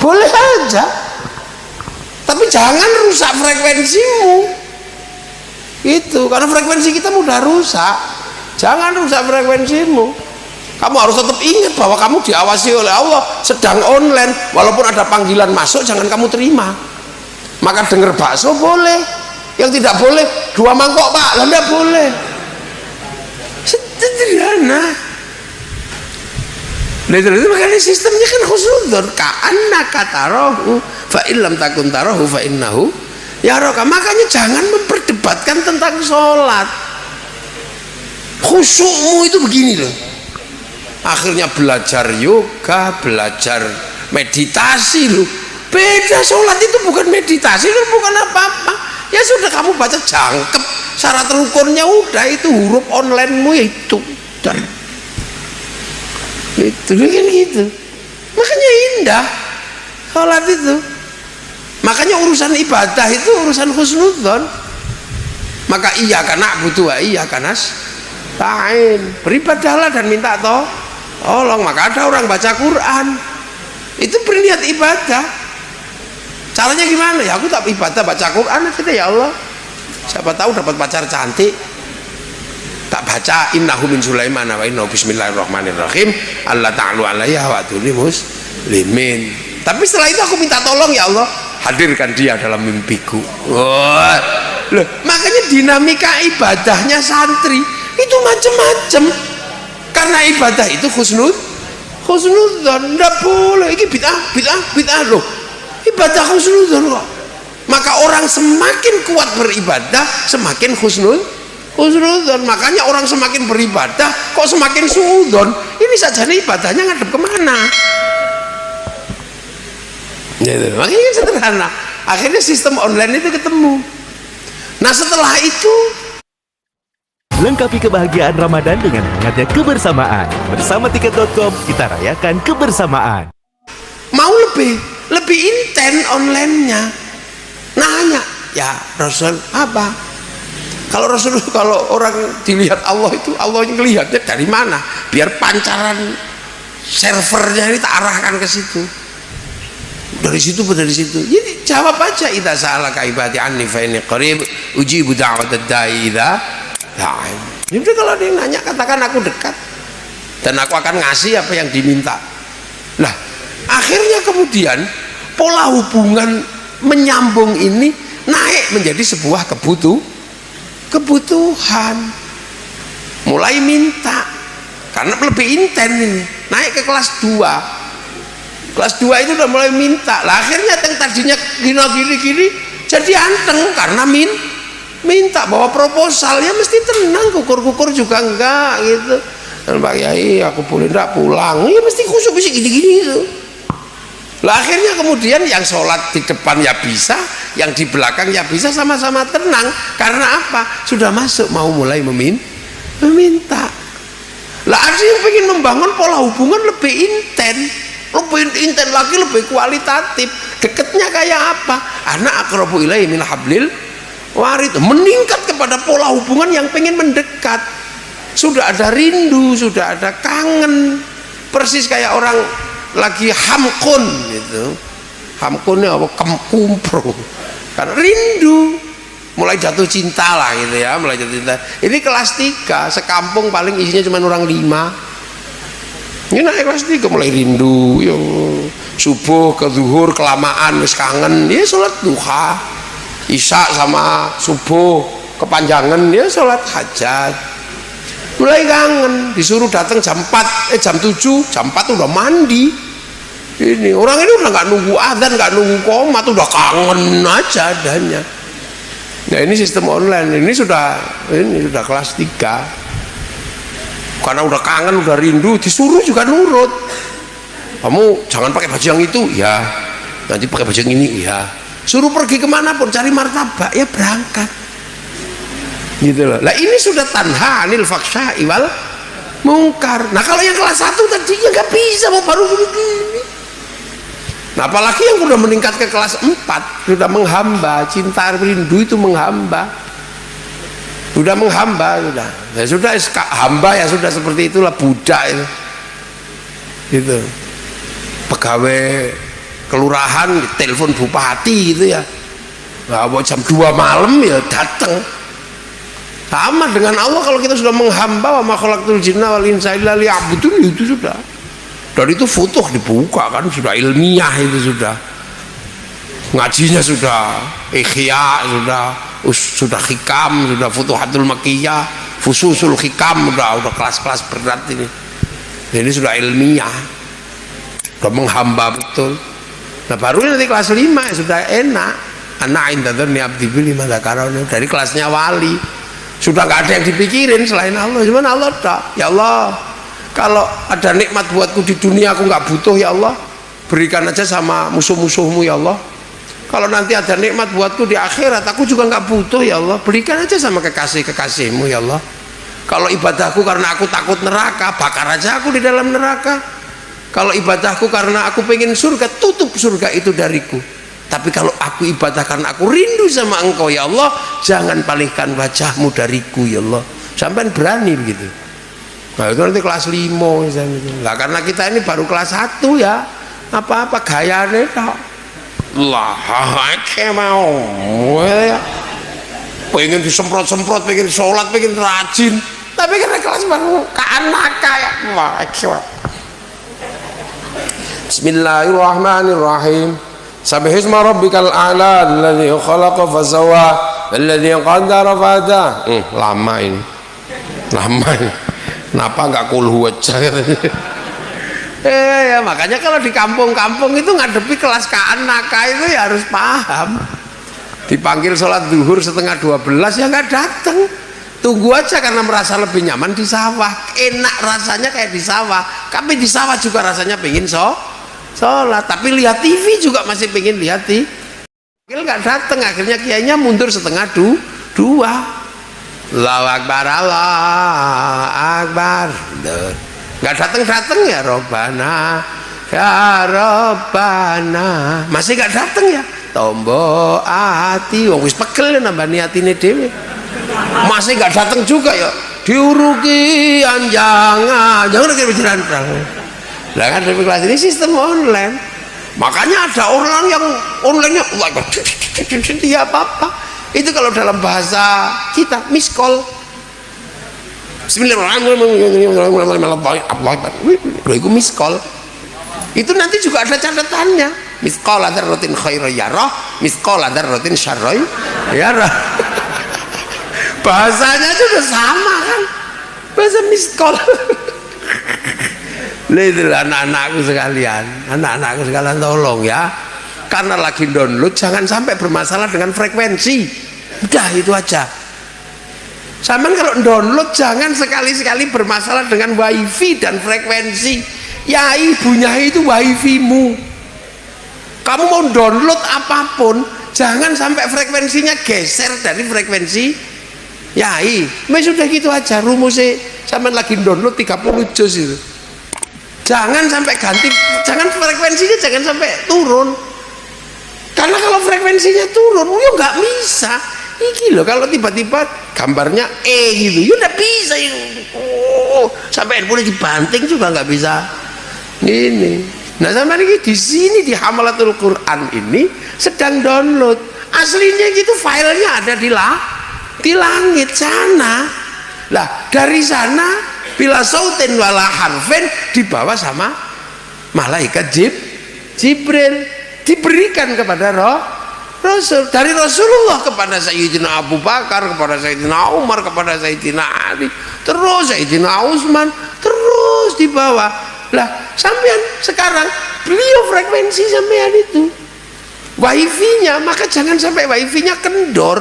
Boleh aja, tapi jangan rusak frekuensimu. Itu karena frekuensi kita mudah rusak. Jangan rusak frekuensimu. Kamu harus tetap ingat bahwa kamu diawasi oleh Allah, sedang online. Walaupun ada panggilan masuk, jangan kamu terima. Maka dengar bakso boleh, yang tidak boleh 2 mangkok Pak, lah tidak boleh. Sederhana. Nah itu makanya sistemnya kan husnudzon, ka'annaka tarahu fa illam takun tarahu fa innahu yaraka. Makanya jangan memperdebatkan tentang sholat. Khusyukmu itu begini loh. Akhirnya belajar yoga, belajar meditasi loh. Beda, sholat itu bukan meditasi, itu bukan apa-apa. Ya sudah, kamu baca jangkep syarat rukunnya, udah itu huruf onlinemu itu. Dan itu kan gitu. Makanya indah sholat itu. Makanya urusan ibadah itu urusan husnudzon. Maka iyyaka na'budu wa iyyaka nasta'in. Beribadahlah dan minta tolong. Maka ada orang baca Quran itu berniat ibadah. Caranya gimana? Ya aku tak ibadah baca Quran aja ya Allah. Siapa tahu dapat pacar cantik. Tak baca innahu min Sulaiman wa innahu bismillahirrahmanirrahim Allah ta'alu alayya wa atuni muslimin. Tapi setelah itu aku minta tolong ya Allah, hadirkan dia dalam mimpiku. Wah. Loh, makanya dinamika ibadahnya santri itu macam-macam. Karena ibadah itu husnudzon, enggak boleh. Ini bid'ah loh. Ibadah husnudzon kok. Maka orang semakin kuat beribadah, semakin husnudzon. Makanya orang semakin beribadah kok semakin suudzon. Ini saja nih ibadahnya ngadep kemana? Ya, makanya kan sederhana. Akhirnya sistem online itu ketemu. Nah setelah itu, lengkapi kebahagiaan Ramadan dengan hangatnya kebersamaan. Bersama Tiket.com kita rayakan kebersamaan. Mau lebih intens online-nya. Nanya, ya Rasul apa? Kalau orang dilihat Allah itu, Allah yang melihatnya dari mana? Biar pancaran servernya ini tak arahkan ke situ. Dari situ. Jadi jawab aja, idza sa'alaka ibadi anni fa inni qarib ujibu da'watad da'i idza da'an. Jadi kalau dia nanya, katakan aku dekat dan aku akan ngasih apa yang diminta. Nah, akhirnya kemudian pola hubungan menyambung ini naik menjadi sebuah kebutuhan. Mulai minta karena lebih intens ini, naik ke kelas 2 itu udah mulai minta lah. Akhirnya yang tadinya gini jadi anteng karena minta bawa proposal. Ya mesti tenang, kukur juga enggak gitu. Dan Pak Yai aku boleh enggak pulang, ya mesti khusyuk gini gitu. Lah akhirnya kemudian yang sholat di depan ya bisa, yang di belakang ya bisa, sama-sama tenang. Karena apa? Sudah masuk, mau mulai meminta. Lah ada yang pengen membangun pola hubungan lebih intens lagi, lebih kualitatif. Deketnya kayak apa? Anak aqrabu ilaihi min hablil warid, meningkat kepada pola hubungan yang pengen mendekat. sudah ada rindu, sudah ada kangen, persis kayak orang lagi hamkun gitu. Hamkunnya apa? Kumpro, karena rindu, mulai jatuh cinta lah gitu ya, mulai jatuh cinta. Ini kelas 3, sekampung paling isinya cuma orang 5. Ini naik kelas 3 mulai rindu, yo subuh ke zuhur kelamaan wis kangen, ya sholat duha, isya sama subuh kepanjangan, ya sholat hajat, mulai kangen, disuruh datang jam 4, jam 7, jam 4 udah mandi. Ini orang ini udah nggak nunggu adzan, nggak nunggu qomat, udah kangen aja adanya. Nah ini sistem online, ini sudah kelas 3. Karena udah kangen, udah rindu, disuruh juga nurut. Kamu jangan pakai baju yang itu, ya. Nanti pakai baju yang ini, ya. Suruh pergi kemanapun, cari martabak, ya berangkat. Gitu loh. Nah ini sudah tanha anil faksya'i wal mungkar. Nah kalau yang kelas 1 tadinya nggak bisa, mau baru gini-gini. Nah apalagi yang udah meningkat ke kelas 4, sudah menghamba, cinta rindu itu menghamba, sudah menghamba, sudah hamba ya sudah seperti itulah budak itu, gitu. Pegawai kelurahan telepon bupati gitu ya, nah, jam 2 malam ya datang. Sama dengan Allah, kalau kita sudah menghamba, wa ma khalaqtul jinna wal insa illa liya'budun, itu sudah. Dan itu futuh dibuka kan, sudah ilmiah, itu sudah ngajinya, sudah ikhya, sudah hikam, sudah futuhatul makkiyah, fususul hikam, udah kelas-kelas berat ini. Ini sudah ilmiah, sudah menghamba betul. Nah baru nanti kelas 5 ya sudah enak. Anak indah nih abdi bili madakaron, dari kelasnya wali, sudah nggak ada yang dipikirin selain Allah. Cuman Allah tak, ya Allah, kalau ada nikmat buatku di dunia aku nggak butuh ya Allah, berikan aja sama musuh-musuhmu ya Allah. Kalau nanti ada nikmat buatku di akhirat aku juga nggak butuh ya Allah, berikan aja sama kekasih-kekasihmu ya Allah. Kalau ibadahku karena aku takut neraka, bakar aja aku di dalam neraka. Kalau ibadahku karena aku pengen surga, tutup surga itu dariku. Tapi kalau aku ibadah karena aku rindu sama engkau ya Allah, jangan palingkan wajahmu dariku ya Allah. Sampai berani begitu. Nah itu nanti kelas 5 misalnya. Nah karena kita ini baru kelas 1 ya, apa-apa gayanya tak lah, mau ya, pengen disemprot-semprot, pengen sholat, pengen rajin, tapi karena kelas baru anak kayak Bismillahirrahmanirrahim. Sabbihisma rabbikal a'la alladzi khalaqa fasawwa alladzi qaddara fahada. Lama ini. Kenapa nggak kulhu aja? Ya makanya kalau di kampung-kampung itu ngadepi kelas anak itu ya harus paham. Dipanggil sholat zuhur setengah 12 ya nggak datang. Tunggu aja karena merasa lebih nyaman di sawah. Enak rasanya kayak di sawah. Tapi di sawah juga rasanya pengen sholat. Tapi lihat TV juga masih pengen lihat TV. Nggak datang, akhirnya kiainya mundur setengah 2. Allahu Akbar, Allahu Akbar. Nggak datang ya Robbana, ya Robbana. Masih nggak datang ya. Tombo hati, wong wis pegel nambah niatine dhewe. Masih nggak datang juga ya. Diuruki jangan kayak bicara terang. Lah kan dari kelas ini sistem online. Makanya ada orang yang online-nya ya apa-apa. Itu kalau dalam bahasa kita miss call. Itu miss call. Itu nanti juga ada catatannya. Miss call ada rutin khairu yarah, miss call ada rutin syarroi yarah. Bahasanya sudah sama kan? Bahasa miss call. Lihat anak-anakku sekalian, tolong ya. Karena lagi download jangan sampai bermasalah dengan frekuensi. Udah itu aja. Sampai kalau download jangan sekali-sekali bermasalah dengan wifi dan frekuensi. Ya ibunya itu wifi-mu. Kamu mau download apapun, jangan sampai frekuensinya geser dari frekuensi. Ya sudah gitu aja rumusnya. Sampai lagi download 30 juz itu. Jangan sampai ganti, jangan frekuensinya jangan sampai turun. Karena kalau frekuensinya turun, ya nggak bisa. Iki loh, kalau tiba-tiba gambarnya E gitu, ya udah bisa itu. Sampai handphone dibanting juga nggak bisa ini. Nah sama lagi di sini di Hamalatul Quran ini sedang download, aslinya gitu filenya ada di langit sana. Lah dari sana bila sautin wala harfin dibawa sama malaikat Jibril, diberikan kepada Rasul, dari Rasulullah kepada Sayyidina Abu Bakar, kepada Sayyidina Umar, kepada Sayyidina Ali, terus Sayyidina Utsman, terus dibawa. Lah sampean sekarang beliau frekuensi sampean itu wifi-nya, maka jangan sampai wifi-nya kendor,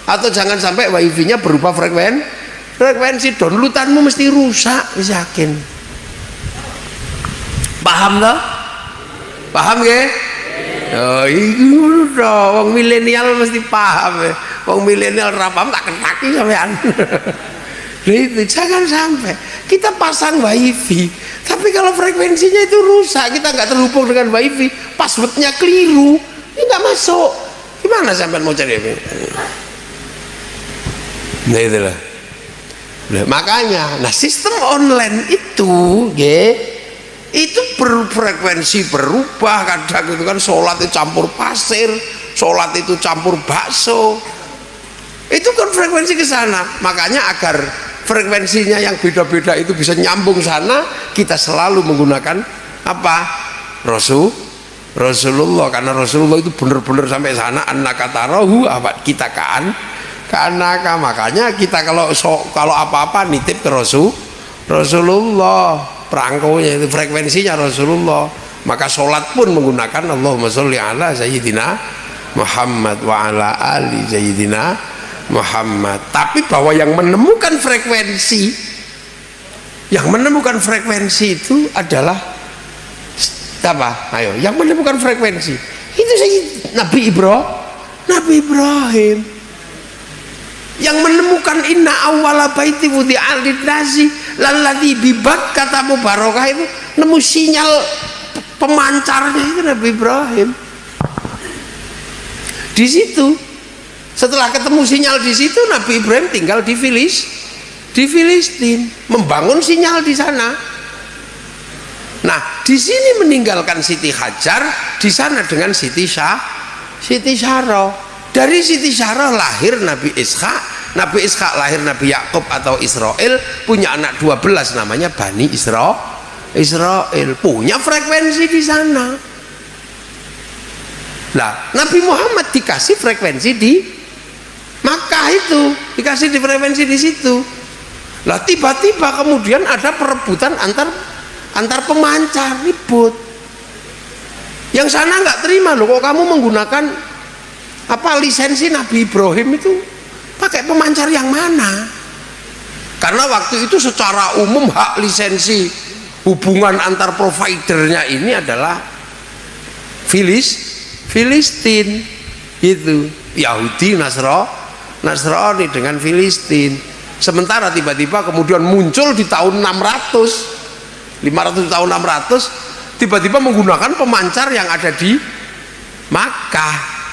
atau jangan sampai wifi-nya berupa frekuensi downloadanmu mesti rusak, wis yakin. Paham toh? Paham nggih? Oh, iku toh wong milenial mesti paham ya. Wong milenial ra paham tak ketaki sampean. Itu jangan sampai kita pasang wifi, tapi kalau frekuensinya itu rusak, kita nggak terhubung dengan wifi, passwordnya keliru, ini nggak masuk. Gimana sampean mau cari ini? Nah itulah. Nah, makanya, nah sistem online itu, itu berfrekuensi berubah. Kadang itu kan sholat itu campur pasir, sholat itu campur bakso, itu kan frekuensi ke sana. Makanya agar frekuensinya yang beda-beda itu bisa nyambung sana, kita selalu menggunakan apa? Rasulullah, karena Rasulullah itu benar-benar sampai sana. Annaka tarahu, apa kita kanaka. Makanya kita kalau apa-apa nitip ke Rasulullah, perangkonya itu frekuensinya Rasulullah. Maka sholat pun menggunakan Allahumma sholli ala sayyidina Muhammad wa ala ali sayyidina Muhammad. Tapi bahwa yang menemukan frekuensi itu adalah apa? Ayo, yang menemukan frekuensi itu Nabi Ibrahim. Yang menemukan inna awwala baiti wudi'a lin-nasi lalladzi bi Bakkah mubarakah, itu nemu sinyal pemancarnya itu Nabi Ibrahim. Di situ setelah ketemu sinyal di situ, Nabi Ibrahim tinggal di Filistin, membangun sinyal di sana. Nah, di sini meninggalkan Siti Hajar, di sana dengan Siti Syarah. Dari Siti Syarah lahir Nabi Ishak. Nabi Ishak lahir Nabi Yakub atau Israel, punya anak 12 namanya Bani Israel, punya frekuensi di sana. Nah, Nabi Muhammad dikasih frekuensi di Makkah, itu dikasih di frekuensi di situ. Lah tiba-tiba kemudian ada perebutan antar pemancar, ribut. Yang sana nggak terima, loh kok kamu menggunakan lisensi Nabi Ibrahim itu pakai pemancar yang mana? Karena waktu itu secara umum hak lisensi hubungan antar providernya ini adalah Filistin, gitu, Yahudi Nasrani dengan Filistin. Sementara tiba-tiba kemudian muncul di tahun 500 tahun 600 tiba-tiba menggunakan pemancar yang ada di Makkah.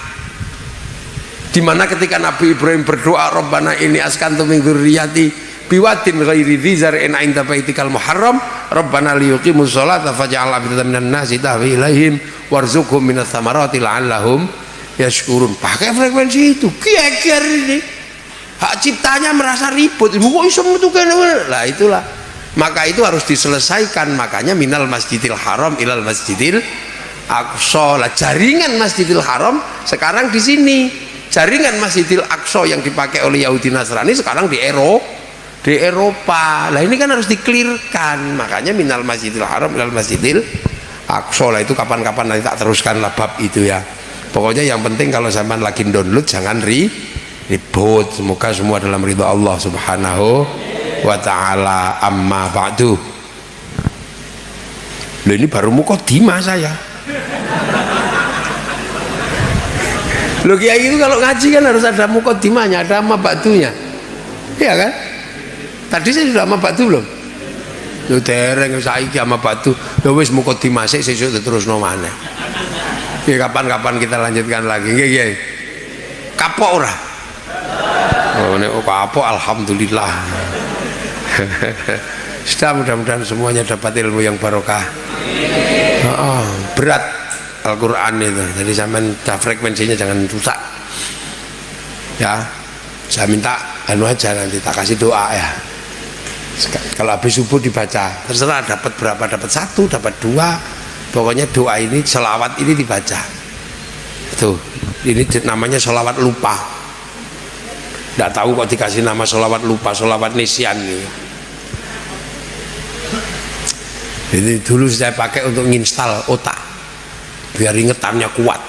Dimana ketika Nabi Ibrahim berdoa, Rabbana ini askantu min dzurriyyati biwadin ghairi dzi zar'in 'inda baitikal muharram Rabbana liyuqimus sholata faj'al afidatan minan nasi tahwi ilaihim warzuqhum minas tsamarati la'allahum yashkurun. Pakai frekuensi itu, geger ini. Hak ciptanya merasa ribut. Kok iso metu kene? Lah itulah. Maka itu harus diselesaikan. Makanya minal masjidil haram ilal masjidil aqsa. Lah jaringan Masjidil Haram sekarang di sini. Jaringan Masjidil Aqsa yang dipakai oleh Yahudi Nasrani sekarang di Eropa. Lah ini kan harus diklirkan. Makanya minal Masjidil Haram ilal Masjidil Aqsa. Lah itu kapan-kapan nanti tak teruskan lah bab itu ya. Pokoknya yang penting kalau sampean lagi download jangan ribut. Semoga semua dalam ridha Allah Subhanahu wa ta'ala. Amma ba'du. Loh ini baru mukadimah saya. Loh kiai itu kalau ngaji kan harus ada mukadimahnya, ada amma ba'dunya. Iya kan? Tadi saya sudah amma ba'du belum? Loh dereng saiki amma ba'du. Loh wis mukadimah sesuk terusno maneh. Ya kapan-kapan kita lanjutkan lagi. Nggih, Kiai. Kapok ora? nek apa alhamdulillah. Sudah, mudah-mudahan semuanya dapat ilmu yang barokah. Berat Al-Quran itu, jadi sampean frekuensinya jangan rusak ya. Saya minta anu aja, nanti tak kasih doa ya. Kalau habis subuh dibaca, terserah dapat berapa, dapat 1, dapat 2, pokoknya doa ini, selawat ini dibaca. Tuh, ini namanya selawat lupa. Tidak tahu kok dikasih nama selawat lupa, selawat nisyan gitu. Ini dulu saya pakai untuk nginstal otak biar ingetannya kuat,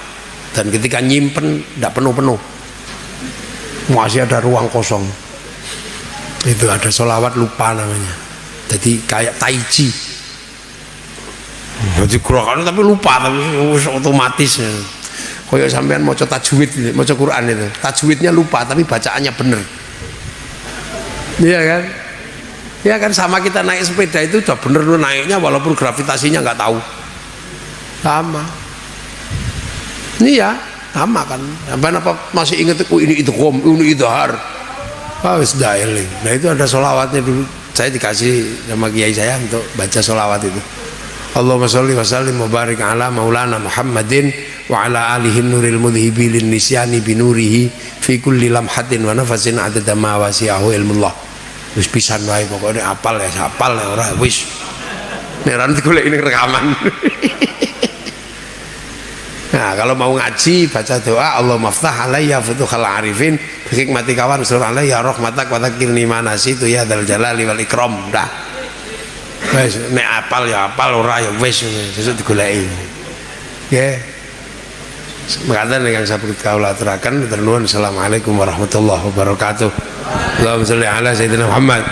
dan ketika nyimpen tidak penuh-penuh, masih ada ruang kosong. Itu ada sholawat lupa namanya, jadi kayak taiji, jadi gerakan tapi lupa, tapi otomatis kayak sampean mau tajwid, mau Quran itu tajwidnya lupa tapi bacaannya bener. Iya kan? Ya kan, sama kita naik sepeda itu udah bener lu naiknya walaupun gravitasinya nggak tahu, sama. Iya, sama kan. Apa masih inget ini itu kom, ini idhar. Wis daeling. Nah itu ada sholawatnya dulu. Saya dikasih sama kiai saya untuk baca sholawat itu. Allahumma sholli wa sallim wa barik ala maulana Muhammadin wa ala alihi nuril mudhibi lin nisyani binurihi fi kulli lamhatin wa nafasin adada ma wasi'ahu ilmullah. Wis pisan wae pokoknya apal ya, apal ya ora wis. Nek ora digolek ini rekaman. Nah, kalau mau ngaji baca doa Allahumma ftah alayya futuhal arifin bi hikmati kawan surah alayya rahmatak wa dzakirni ma nasitu ya dzal jalali wal ikram. Dah. Wis nek apal ya apal, ora ya wis sesuk digoleki. Nggih. Mekaten ingkang saged kawula aturaken, nuwun. Assalamualaikum warahmatullahi wabarakatuh. Allahumma sholli ala sayyidina Muhammad.